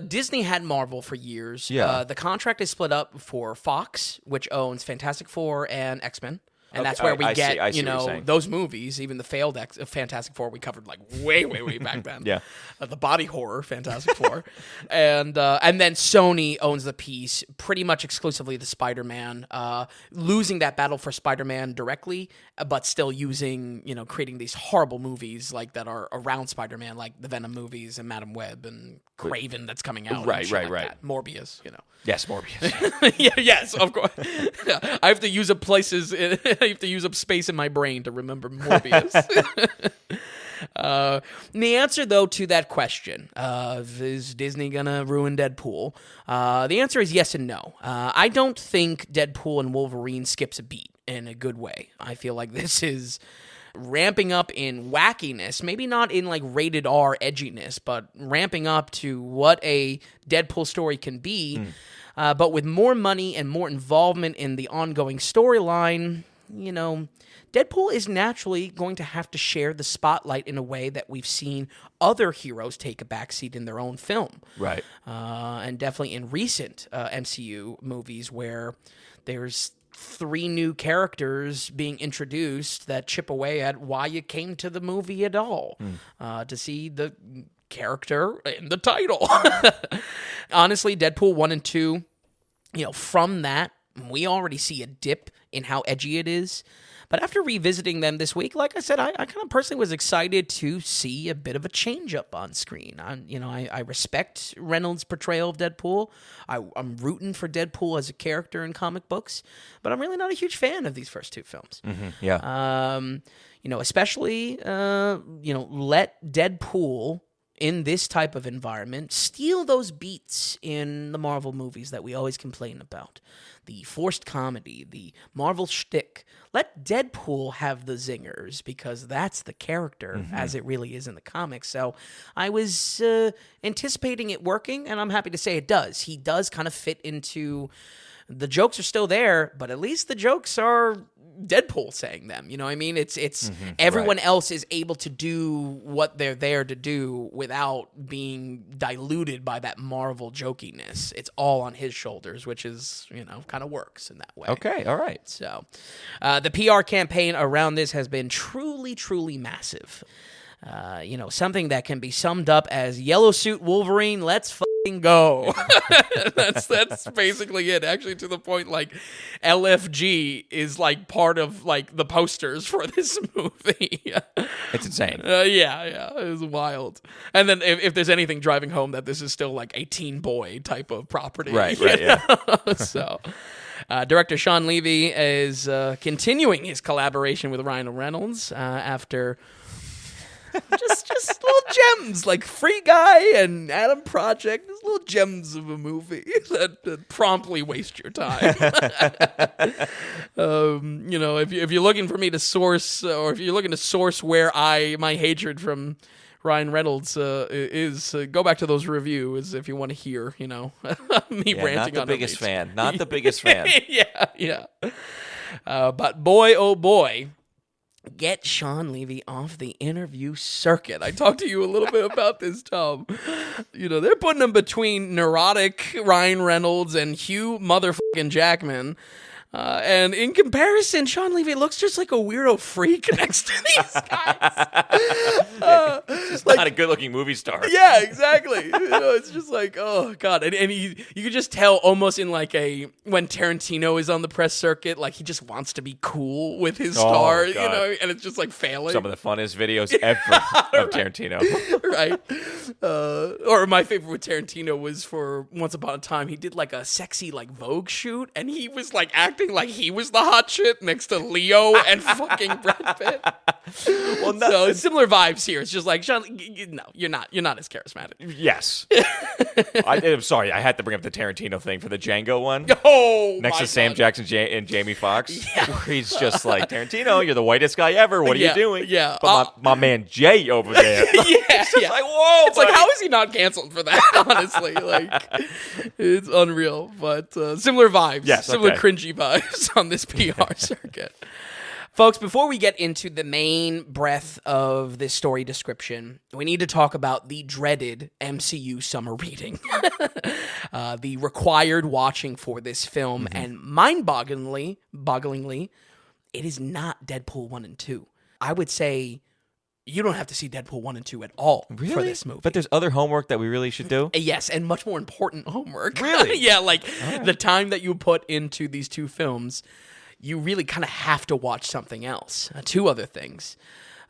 Disney had Marvel for years. Yeah. The contract is split up for Fox, which owns Fantastic Four and X-Men. And that's where we get, those movies, even the failed Fantastic Four we covered way back then. Yeah. The body horror Fantastic Four. And then Sony owns the piece pretty much exclusively to Spider-Man, losing that battle for Spider-Man directly, but still using, creating these horrible movies that are around Spider-Man, like the Venom movies and Madam Web and Craven that's coming out. Right. That. Morbius, Yes, Morbius. Yes, of course. I have to use up I have to use up space in my brain to remember Morbius. The answer, though, to that question, is Disney gonna ruin Deadpool? The answer is yes and no. I don't think Deadpool and Wolverine skips a beat. in a good way. I feel like this is ramping up in wackiness, maybe not in like rated R edginess, but ramping up to what a Deadpool story can be, but with more money and more involvement in the ongoing storyline. Deadpool is naturally going to have to share the spotlight in a way that we've seen other heroes take a backseat in their own film. Right. And definitely in recent MCU movies where there's 3 new characters being introduced that chip away at why you came to the movie at all, to see the character in the title. Honestly, Deadpool 1 and 2, from that, we already see a dip in how edgy it is. But after revisiting them this week, like I said, I kind of personally was excited to see a bit of a change up on screen. I respect Reynolds' portrayal of Deadpool. I'm rooting for Deadpool as a character in comic books, but I'm really not a huge fan of these first 2 films. Yeah. Especially, let Deadpool in this type of environment steal those beats in the Marvel movies that we always complain about. The forced comedy, the Marvel shtick. Let Deadpool have the zingers because that's the character as it really is in the comics. So I was anticipating it working, and I'm happy to say it does. He does kind of fit into... The jokes are still there, but at least the jokes are Deadpool saying them. You know what I mean? It's everyone else is able to do what they're there to do without being diluted by that Marvel jokiness. It's all on his shoulders, which is, kind of works in that way. Okay, all right. So the PR campaign around this has been truly, truly massive. Something that can be summed up as Yellow Suit Wolverine, let's fucking go. That's basically it. Actually, to the point, like, LFG is, like, part of, like, the posters for this movie. It's insane. Yeah, it was wild. And then if there's anything driving home that this is still, like, a teen boy type of property. Right, yeah. So... director Sean Levy is continuing his collaboration with Ryan Reynolds after... just little gems like Free Guy and Adam Project. Just little gems of a movie that promptly waste your time. If you're looking for me to source, or if you're looking to source where my hatred from Ryan Reynolds is, go back to those reviews if you want to hear, me ranting on not the biggest movies. fan. Not the biggest fan. Yeah. But boy, oh boy. Get Sean Levy off the interview circuit. I talked to you a little bit about this, Tom. They're putting him between neurotic Ryan Reynolds and Hugh motherfucking Jackman. And in comparison, Sean Levy looks just like a weirdo freak next to these guys. He's not a good-looking movie star. Yeah, exactly. It's just like, oh god, and you could just tell almost in like when Tarantino is on the press circuit, like he just wants to be cool with his star, and it's just like failing. Some of the funnest videos ever of Tarantino. Right. Or my favorite with Tarantino was for Once Upon a Time. He did like a sexy like Vogue shoot, and he was like acting like he was the hot shit next to Leo and fucking Brad Pitt. Well, so similar vibes here. It's just like, Sean, no, you're not as charismatic. Yes. I'm sorry, I had to bring up the Tarantino thing for the Django one. Oh, next to Sam Jackson and Jamie Foxx. Yeah. Where he's just like, Tarantino, you're the whitest guy ever. What are you doing? Yeah. But my man Jay over there. It's like, whoa. It's buddy. Like, how is he not canceled for that, honestly? Like, it's unreal. But similar vibes. Yes, similar okay. cringy vibes on this PR circuit. Folks, before we get into the main breadth of this story description, we need to talk about the dreaded MCU summer reading. The required watching for this film, and mind-bogglingly, it is not Deadpool 1 and 2. I would say you don't have to see Deadpool 1 and 2 at all for this movie. But there's other homework that we really should do? Yes, and much more important homework. Really? Yeah, like the time that you put into these 2 films, you really kind of have to watch something else. 2 other things.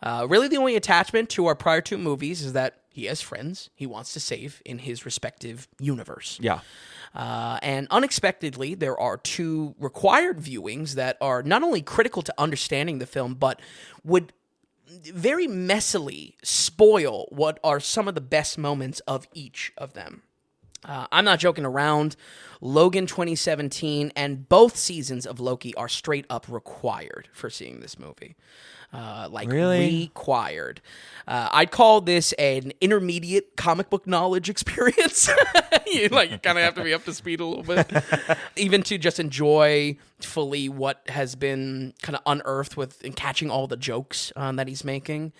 Really the only attachment to our prior 2 movies is that he has friends he wants to save in his respective universe. Yeah. And unexpectedly, there are 2 required viewings that are not only critical to understanding the film, but would very messily spoil what are some of the best moments of each of them. I'm not joking around. Logan 2017 and both seasons of Loki are straight up required for seeing this movie. Really? Required. I'd call this an intermediate comic book knowledge experience. You kind of have to be up to speed a little bit, even to just enjoy fully what has been kind of unearthed with and catching all the jokes that he's making.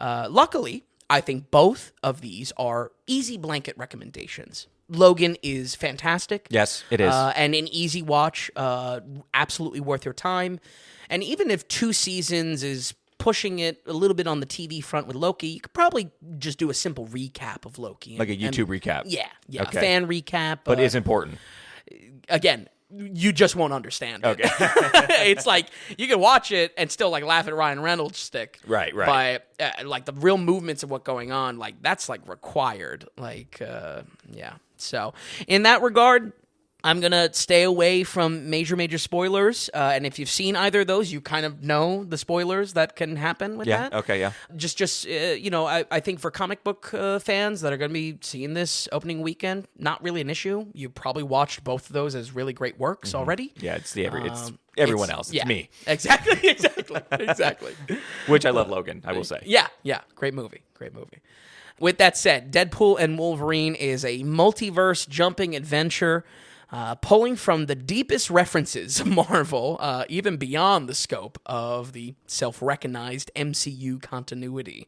Luckily, I think both of these are easy blanket recommendations. Logan is fantastic. Yes, it is. And an easy watch, absolutely worth your time. And even if 2 seasons is pushing it a little bit on the TV front with Loki, you could probably just do a simple recap of Loki. Like a YouTube recap. Yeah, Okay. A fan recap. But it's important. Again, you just won't understand it. Okay. It's like, you can watch it and still laugh at Ryan Reynolds' stick. Right. But the real movements of what's going on, that's required. Yeah. So in that regard, I'm going to stay away from major spoilers. And if you've seen either of those, you kind of know the spoilers that can happen with that. Okay, yeah. I think for comic book fans that are going to be seeing this opening weekend, not really an issue. You probably watched both of those as really great works already. Yeah, it's everyone else. It's me. Exactly. Which I love Logan, I will say. Yeah. Great movie. With that said, Deadpool and Wolverine is a multiverse jumping adventure pulling from the deepest references of Marvel, even beyond the scope of the self-recognized MCU continuity.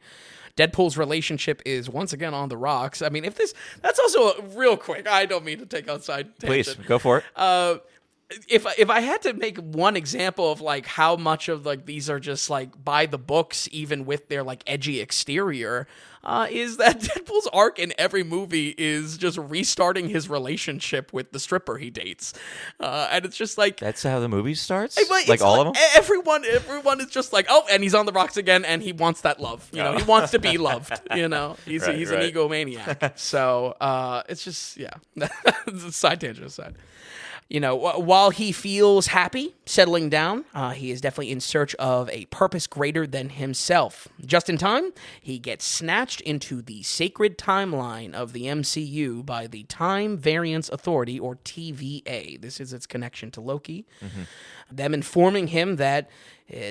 Deadpool's relationship is once again on the rocks. I mean, that's also real quick. I don't mean to take outside tangent. Please, go for it. If I had to make one example of how much of these are just by the books, even with their edgy exterior, is that Deadpool's arc in every movie is just restarting his relationship with the stripper he dates, and it's just that's how the movie starts. All of them. Everyone is just and he's on the rocks again, and he wants that love. He wants to be loved. He's an egomaniac. So it's just side tangent aside. While he feels happy settling down, he is definitely in search of a purpose greater than himself. Just in time, he gets snatched into the sacred timeline of the MCU by the Time Variance Authority, or TVA. This is its connection to Loki. Mm-hmm. Them informing him that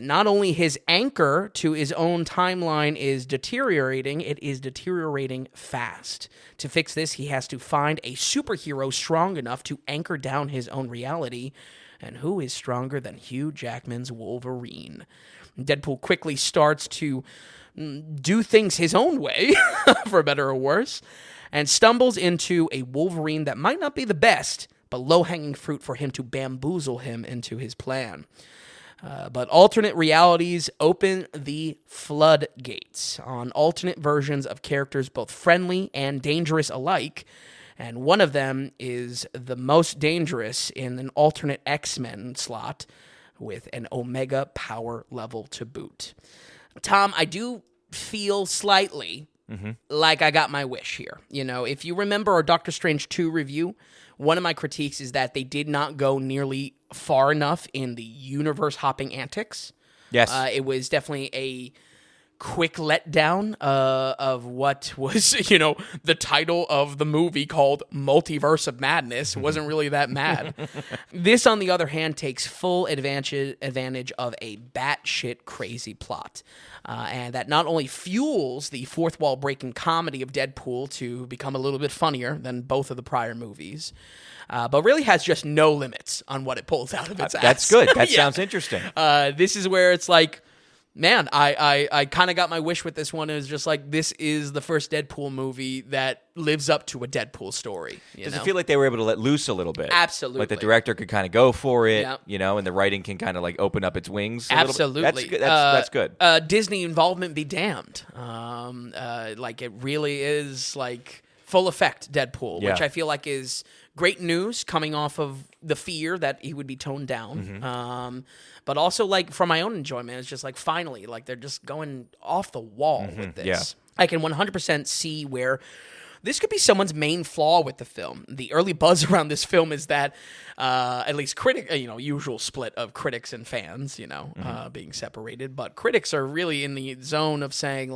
not only his anchor to his own timeline is deteriorating, it is deteriorating fast. To fix this, he has to find a superhero strong enough to anchor down his own reality. And who is stronger than Hugh Jackman's Wolverine? Deadpool quickly starts to do things his own way, for better or worse, and stumbles into a Wolverine that might not be the best, but low-hanging fruit for him to bamboozle him into his plan. But alternate realities open the floodgates on alternate versions of characters both friendly and dangerous alike, and one of them is the most dangerous in an alternate X-Men slot with an Omega power level to boot. Tom, I do feel slightly like I got my wish here. If you remember our Doctor Strange 2 review, one of my critiques is that they did not go nearly far enough in the universe-hopping antics. Yes. It was definitely a quick letdown of what was, the title of the movie called Multiverse of Madness. It wasn't really that mad. This, on the other hand, takes full advantage of a batshit crazy plot. And that not only fuels the fourth wall breaking comedy of Deadpool to become a little bit funnier than both of the prior movies, but really has just no limits on what it pulls out of its ass. That's good. That sounds interesting. This is where it's man, I kind of got my wish with this one. It was just this is the first Deadpool movie that lives up to a Deadpool story. Does it feel like they were able to let loose a little bit? Absolutely. Like the director could kind of go for it, and the writing can kind of open up its wings a Absolutely. little bit. That's good. Disney involvement be damned. It really is full effect Deadpool, which I feel like is great news coming off of the fear that he would be toned down. Mm-hmm. But also, for my own enjoyment, it's just finally, they're just going off the wall with this. Yeah. I can 100% see where this could be someone's main flaw with the film. The early buzz around this film is that, at least usual split of critics and fans, being separated. But critics are really in the zone of saying,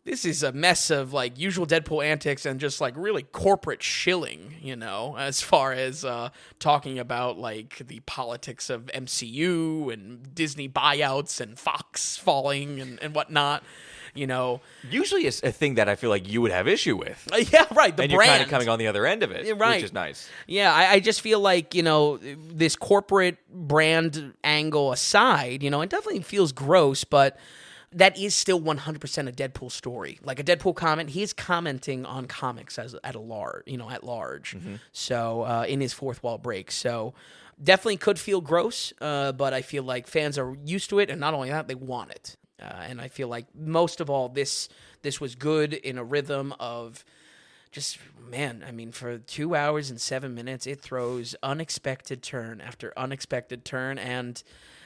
this is a mess of like usual Deadpool antics and just like really corporate shilling, as far as talking about like the politics of MCU and Disney buyouts and Fox falling and whatnot. Usually it's a thing that I feel like you would have issue with. Yeah, right. And you're kind of coming on the other end of it, right. which is nice. Yeah, I just feel like, this corporate brand angle aside, it definitely feels gross, but that is still 100% a Deadpool story. Like a Deadpool comment, he's commenting on comics at large. Mm-hmm. So in his fourth wall break. So definitely could feel gross, but I feel like fans are used to it, and not only that, they want it. And I feel like most of all, this was good in a rhythm of just, for 2 hours and 7 minutes, it throws unexpected turn after unexpected turn, and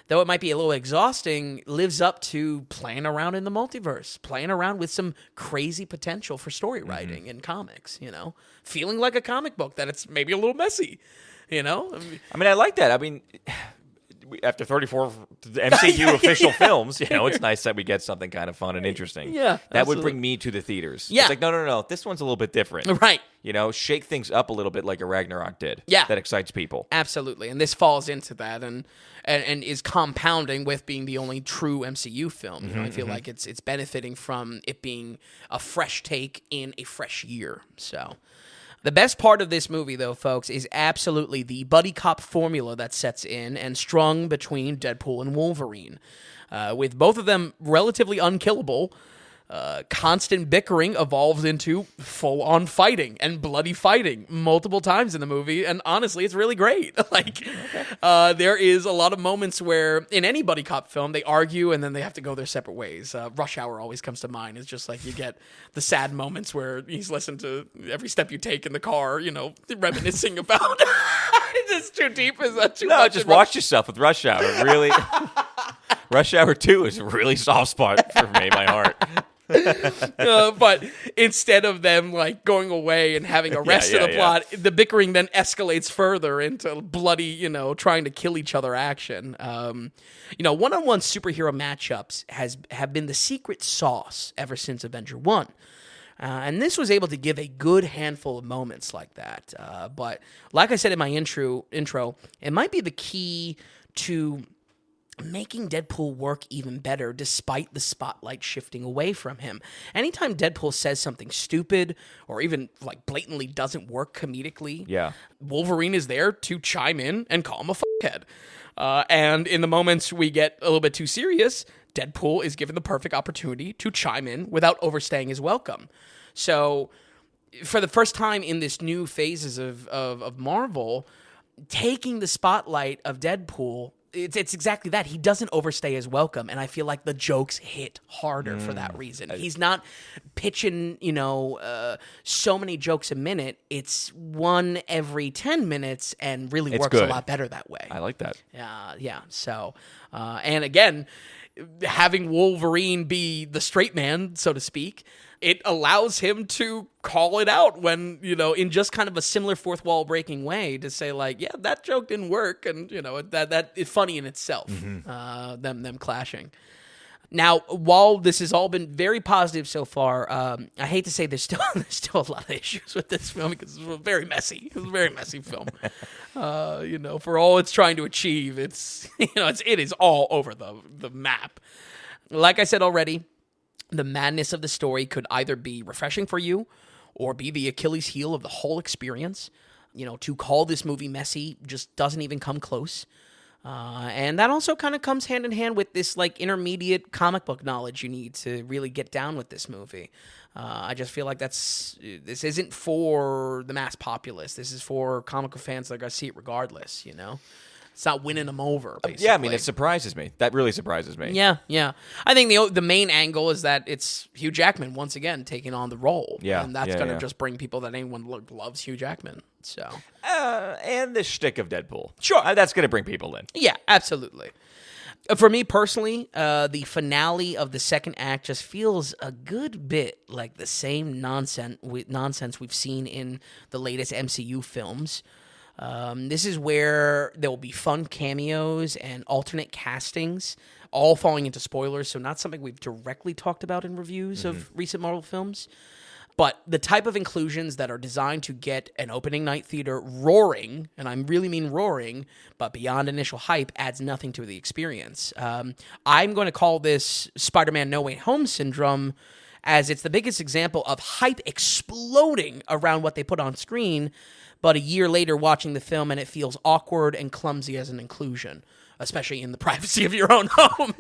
though it might be a little exhausting, lives up to playing around in the multiverse, playing around with some crazy potential for story writing in comics, feeling like a comic book, that it's maybe a little messy, I like that. After 34 MCU official films, it's nice that we get something kind of fun and interesting. Yeah, that would bring me to the theaters. Yeah. It's like, no, this one's a little bit different. Right. Shake things up a little bit like a Ragnarok did. Yeah. That excites people. Absolutely. And this falls into that and is compounding with being the only true MCU film. I feel like it's benefiting from it being a fresh take in a fresh year. So the best part of this movie, though, folks, is absolutely the buddy cop formula that sets in and strung between Deadpool and Wolverine. With both of them relatively unkillable, constant bickering evolves into full-on fighting and bloody fighting multiple times in the movie, and honestly, it's really great. There is a lot of moments where, in any buddy cop film, they argue and then they have to go their separate ways. Rush Hour always comes to mind. It's just like you get the sad moments where he's listening to every step you take in the car, reminiscing about. Is this too deep? Is that too much? No, just watch yourself with Rush Hour. Really, Rush Hour 2 is a really soft spot for me, my heart. But instead of them like going away and having a rest of the plot, the bickering then escalates further into bloody, trying to kill each other action. One-on-one superhero matchups have been the secret sauce ever since Avenger 1. And this was able to give a good handful of moments like that. But like I said in my intro, it might be the key to making Deadpool work even better despite the spotlight shifting away from him. Anytime Deadpool says something stupid or even like blatantly doesn't work comedically, Wolverine is there to chime in and call him a fuckhead. And in the moments we get a little bit too serious, Deadpool is given the perfect opportunity to chime in without overstaying his welcome. So for the first time in this new phases of Marvel, taking the spotlight of Deadpool, it's exactly that. He doesn't overstay his welcome, and I feel like the jokes hit harder for that reason. He's not pitching, so many jokes a minute. It's one every 10 minutes and really works a lot better that way. I like that. Yeah. So, and again, having Wolverine be the straight man, so to speak, it allows him to call it out when, in just kind of a similar fourth wall breaking way to say like, yeah, that joke didn't work. And, that is funny in itself, them clashing. Now, while this has all been very positive so far, I hate to say there's still a lot of issues with this film because it's very messy. It's a very messy film. For all it's trying to achieve, it is all over the map. Like I said already, the madness of the story could either be refreshing for you or be the Achilles heel of the whole experience. To call this movie messy just doesn't even come close. And that also kind of comes hand in hand with this like intermediate comic book knowledge you need to really get down with this movie. I just feel like this isn't for the mass populace. This is for comic book fans that are going to see it regardless, It's not winning them over, basically. Yeah, it surprises me. That really surprises me. Yeah. I think the main angle is that it's Hugh Jackman, once again, taking on the role. Yeah. And that's going to just bring people that anyone loves Hugh Jackman. So. And the shtick of Deadpool. Sure. That's going to bring people in. Yeah, absolutely. For me personally, the finale of the second act just feels a good bit like the same nonsense we've seen in the latest MCU films. This is where there will be fun cameos and alternate castings all falling into spoilers, so not something we've directly talked about in reviews of recent Marvel films. But the type of inclusions that are designed to get an opening night theater roaring, and I really mean roaring, but beyond initial hype, adds nothing to the experience. I'm going to call this Spider-Man No Way Home syndrome, as it's the biggest example of hype exploding around what they put on screen, but a year later watching the film and it feels awkward and clumsy as an inclusion, especially in the privacy of your own home,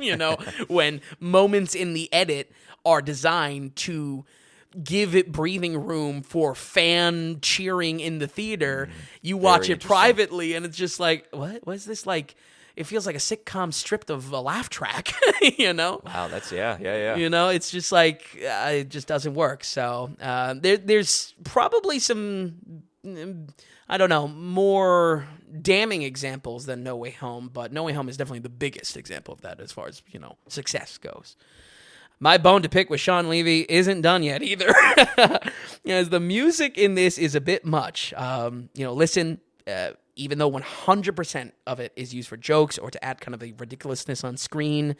when moments in the edit are designed to give it breathing room for fan cheering in the theater. You watch it privately and it's just like, what is this like? It feels like a sitcom stripped of a laugh track, Wow, that's, yeah. It's just like, it just doesn't work. So there's probably some, I don't know, more damning examples than No Way Home, but No Way Home is definitely the biggest example of that as far as, success goes. My bone to pick with Sean Levy isn't done yet either. As the music in this is a bit much. Listen, even though 100% of it is used for jokes or to add kind of a ridiculousness on screen,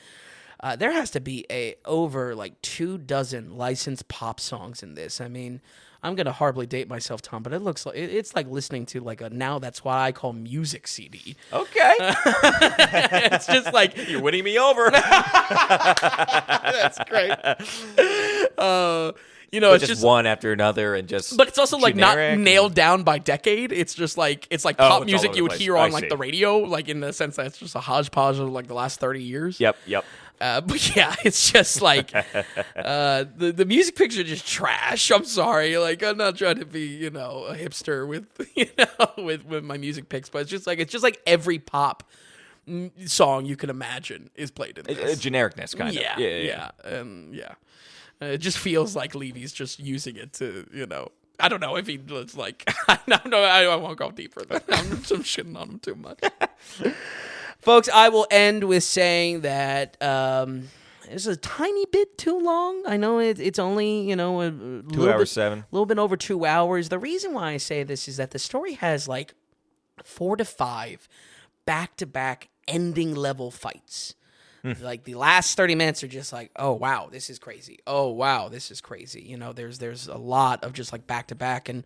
there has to be over like 24 licensed pop songs in this. I mean, I'm going to horribly date myself, Tom, but it looks like it's like listening to like a now that's what I call music CD. Okay. It's just like you're winning me over. That's great. It's just one after another and just but it's also like generic not nailed down by decade. It's just like pop music you would hear on like the radio, like in the sense that it's just a hodgepodge of like the last 30 years. Yep. But yeah, it's just like the music picture just trash. I'm sorry, like I'm not trying to be a hipster with with my music picks, but it's just like every pop song you can imagine is played in this. Genericness, kind of. Yeah. It just feels like Levy's just using it to I don't know if he was like I won't go deeper. I'm shitting on him too much. Folks, I will end with saying that it's a tiny bit too long. I know it's only, 2 hours 7. A little bit over 2 hours. The reason why I say this is that the story has like 4 to 5 back-to-back ending level fights. Like the last 30 minutes are just like, oh wow, this is crazy. Oh wow, this is crazy. There's a lot of just like back-to-back, and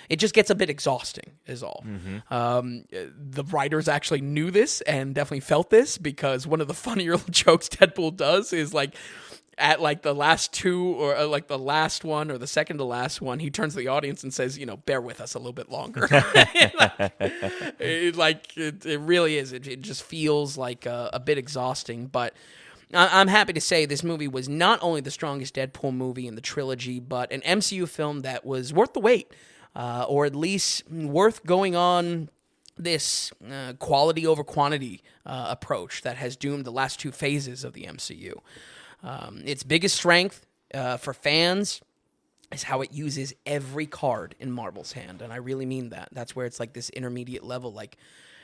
it just gets a bit exhausting is all. The writers actually knew this and definitely felt this, because one of the funnier jokes Deadpool does is like at like the last two or like the last one or the second to last one, he turns to the audience and says, bear with us a little bit longer. It really is. It just feels like a bit exhausting, but I'm happy to say this movie was not only the strongest Deadpool movie in the trilogy, but an MCU film that was worth the wait. Or at least worth going on this quality over quantity approach that has doomed the last two phases of the MCU. Its biggest strength for fans is how it uses every card in Marvel's hand, and I really mean that. That's where it's like this intermediate level, like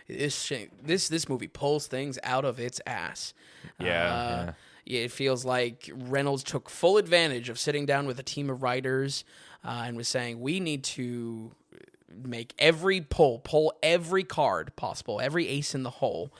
this movie pulls things out of its ass. Yeah. It feels like Reynolds took full advantage of sitting down with a team of writers and was saying, we need to make every pull every card possible, every ace in the hole.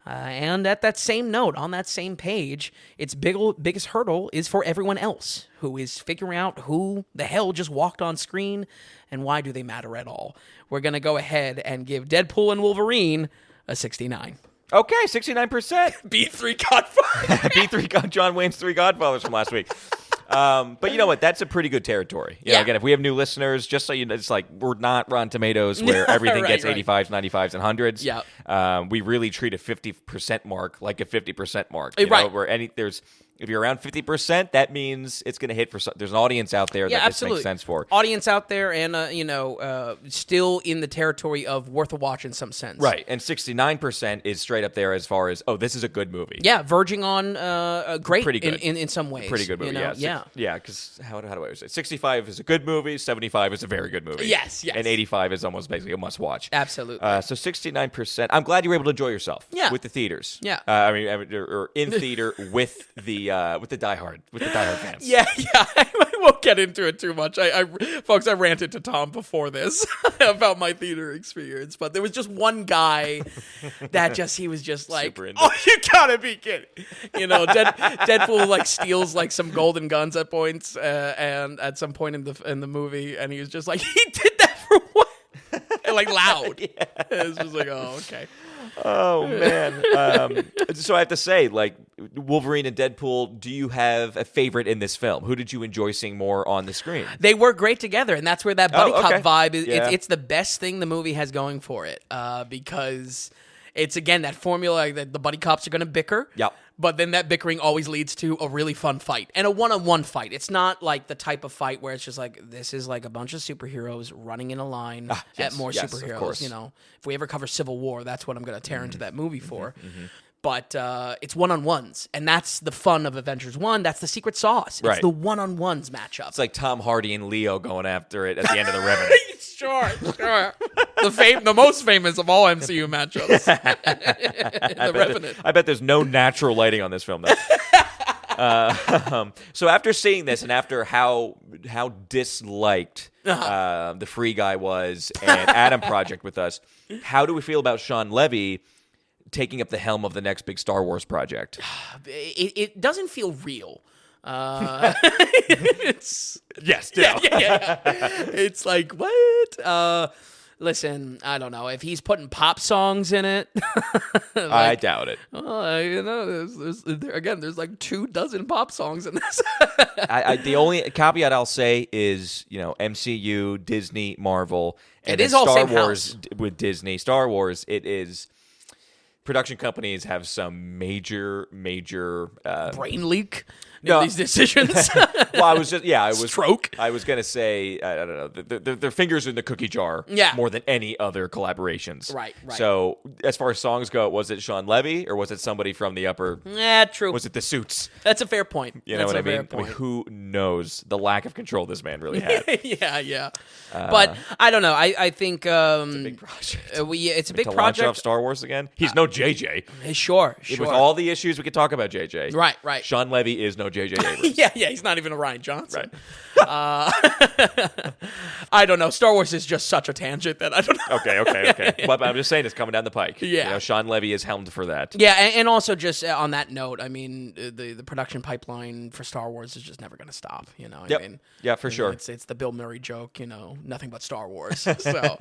And at that same note, on that same page, its biggest hurdle is for everyone else who is figuring out who the hell just walked on screen and why do they matter at all. We're going to go ahead and give Deadpool and Wolverine a 69. Okay, 69%. B3 Godfather. B3 John Wayne's 3 Godfathers from last week. But you know what? That's a pretty good territory. Yeah. Again, if we have new listeners, just so you know, it's like we're not Rotten Tomatoes where everything gets 85s, 95s, and 100s. Yeah. We really treat a 50% mark like a 50% mark. Right. Where if you're around 50%, that means it's going to hit for there's an audience out there that this makes sense for. Audience out there and, still in the territory of worth a watch in some sense. Right. And 69% is straight up there as far as, this is a good movie. Yeah, verging on great Pretty good. in some ways. Pretty good movie, Yeah. Yeah, because how do I say? 65 is a good movie, 75 is a very good movie. Yes. And 85 is almost basically a must-watch. Absolutely. So 69%. I'm glad you were able to enjoy yourself. Yeah. With the theaters. Yeah. Or in theater with the diehard fans. Yeah. won't get into it too much. Folks, I ranted to Tom before this about my theater experience, but there was just one guy that he was just like, "Oh, you gotta be kidding!" Deadpool like steals like some golden guns at points, and at some point in the movie, and he was just like, "He did that for what?" And, like loud. Yeah. It was just like, "Oh, okay." Oh man! So I have to say, like Wolverine and Deadpool, do you have a favorite in this film? Who did you enjoy seeing more on the screen? They work great together, and that's where that buddy cop vibe is. Yeah. It's the best thing the movie has going for it, because it's again that formula that the buddy cops are going to bicker. Yep. But then that bickering always leads to a really fun fight and a one-on-one fight. It's not like the type of fight where it's just like, this is like a bunch of superheroes running in a line at more superheroes. Of course. If we ever cover Civil War, that's what I'm going to tear into that movie for. But it's one-on-ones, and that's the fun of Avengers 1. That's the secret sauce. It's the one-on-ones matchup. It's like Tom Hardy and Leo going after it at the end of The Revenant. Sure. The most famous of all MCU matchups. The Revenant. I bet there's no natural lighting on this film, though. So after seeing this and after how disliked the Free Guy was and Adam Project with us, how do we feel about Sean Levy taking up the helm of the next big Star Wars project? It doesn't feel real. It's yes, yeah. It's like, what? Listen, I don't know if he's putting pop songs in it. I doubt it. There's like 24 pop songs in this. The only caveat I'll say is, MCU, Disney, Marvel, and it is all Star same Wars house. With Disney, Star Wars. It is. Production companies have some major brain leak in No. these decisions. Well, I was Stroke. I was gonna say, I don't know, their fingers in the cookie jar more than any other collaborations. Right. So as far as songs go, was it Sean Levy or was it somebody from the upper? Yeah, true. Was it the Suits? That's a fair point. You know what I mean? I mean, who knows the lack of control this man really had? Yeah. But I don't know. I think It's a big project. it's a big to project. launch off Star Wars again. He's no JJ. Sure. With all the issues, we could talk about JJ. Right. Sean Levy is no JJ Abrams. Yeah. He's not even a Rian Johnson. Right. I don't know. Star Wars is just such a tangent that I don't know. Okay. But I'm just saying it's coming down the pike. Yeah. Sean Levy is helmed for that. Yeah, and also just on that note, I mean, the production pipeline for Star Wars is just never going to stop. I mean, yeah, for sure. It's the Bill Murray joke. Nothing but Star Wars. So,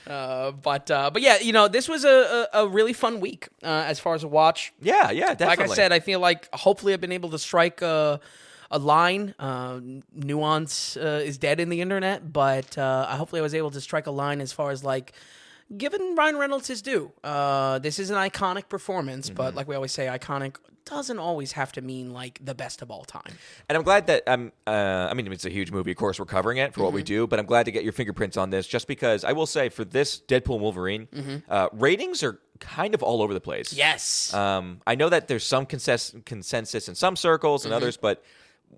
but yeah, this was a really fun week as far as a watch. Yeah, definitely. Like I said, I feel like hopefully I've been able to strike a line. Nuance is dead in the internet, but hopefully I was able to strike a line as far as like giving Ryan Reynolds his due. This is an iconic performance, but like we always say, iconic doesn't always have to mean like the best of all time. And I'm glad that I mean, it's a huge movie. Of course, we're covering it for what we do, but I'm glad to get your fingerprints on this, just because I will say for this Deadpool and Wolverine, ratings are kind of all over the place. Yes. I know that there's some consensus in some circles and others, but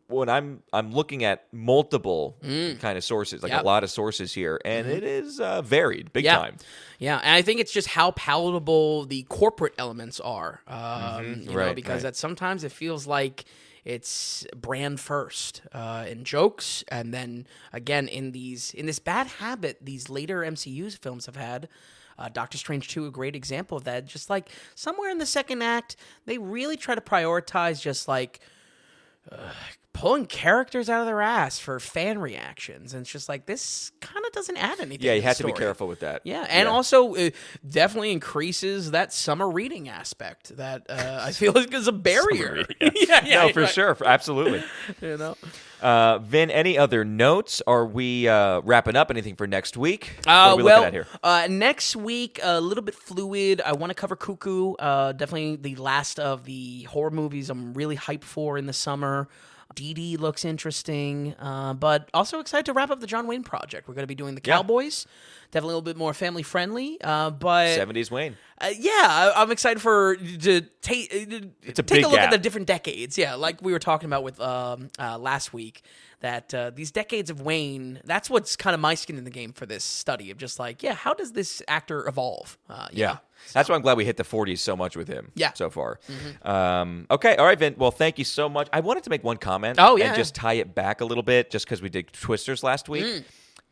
when I'm looking at multiple kind of sources, like a lot of sources here, and it is varied big time. Yeah, and I think it's just how palatable the corporate elements are, because that sometimes it feels like it's brand first in jokes, and then again in this bad habit these later MCU films have had. Doctor Strange 2, a great example of that. Just like somewhere in the second act, they really try to prioritize just like pulling characters out of their ass for fan reactions, and it's just like this kind of doesn't add anything. Yeah, you to have the to be story. careful with that. Yeah, and also definitely increases that summer reading aspect that I feel like is a barrier. No, for sure, absolutely. Vin, any other notes? Are we wrapping up anything for next week? What are we looking at here? Next week, a little bit fluid. I want to cover Cuckoo. Definitely the last of the horror movies I'm really hyped for in the summer. Dee Dee looks interesting, but also excited to wrap up the John Wayne project. We're going to be doing the Cowboys. Definitely a little bit more family friendly, but 70s Wayne. I'm excited to take a look gap. at the different decades. Yeah, like we were talking about with last week, that these decades of Wayne, that's what's kind of my skin in the game for this study of just like, yeah, how does this actor evolve? Yeah. That's why I'm glad we hit the 40s so much with him so far. Okay. All right, Vin. Well, thank you so much. I wanted to make one comment and just tie it back a little bit just because we did Twisters last week.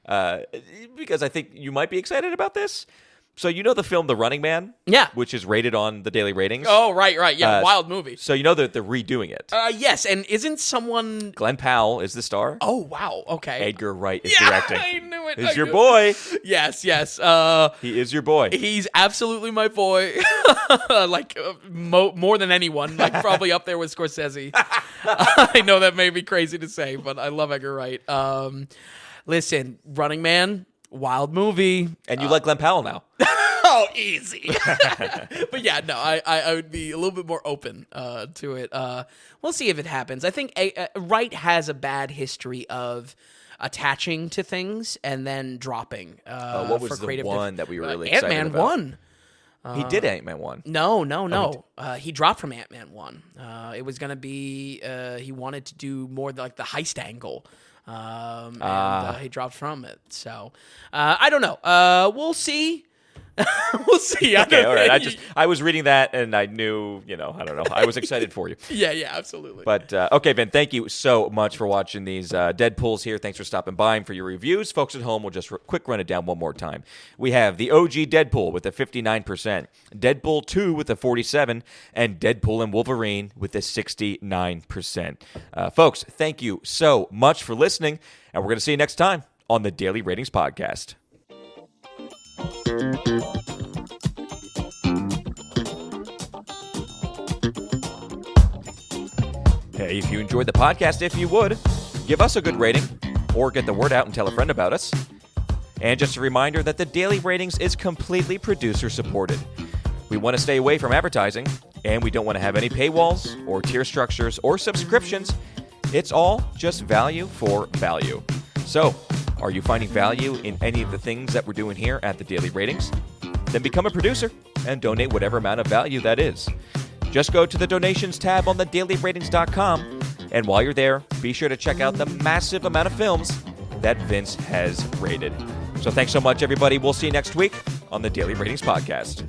Because I think you might be excited about this. So you know the film The Running Man? Yeah. Which is rated on the Daily Ratings? Oh, right. Yeah, wild movie. So you know that they're redoing it. Yes, and isn't someone... Glenn Powell is the star. Oh, wow. Okay. Edgar Wright is directing. I knew it. He's your boy. Yes. He is your boy. He's absolutely my boy. More than anyone. Like, probably up there with Scorsese. I know that may be crazy to say, but I love Edgar Wright. Listen, Running Man... wild movie. And you like Glenn Powell now. Oh, easy. But yeah, no, I would be a little bit more open to it. We'll see if it happens. I think Wright has a bad history of attaching to things and then dropping. What was the one that we were really excited Ant-Man about? 1. He did Ant-Man 1. No. He dropped from Ant-Man 1. It was going to be, he wanted to do more like the heist angle. And he dropped from it. So, I don't know. We'll see. We'll see. Okay, all right. I was reading that and I knew, I don't know. I was excited for you. Yeah, absolutely. But, okay, Ben, thank you so much for watching these Deadpools here. Thanks for stopping by and for your reviews. Folks at home, we'll just quick run it down one more time. We have the OG Deadpool with a 59%, Deadpool 2 with a 47%, and Deadpool and Wolverine with a 69%. Folks, thank you so much for listening, and we're going to see you next time on the Daily Ratings Podcast. Hey, if you enjoyed the podcast, if you would, give us a good rating or get the word out and tell a friend about us. And just a reminder that the Daily Ratings is completely producer supported. We want to stay away from advertising, and we don't want to have any paywalls or tier structures or subscriptions. It's all just value for value. So, are you finding value in any of the things that we're doing here at the Daily Ratings? Then become a producer and donate whatever amount of value that is. Just go to the donations tab on thedailyratings.com, and while you're there, be sure to check out the massive amount of films that Vince has rated. So thanks so much, everybody. We'll see you next week on the Daily Ratings Podcast.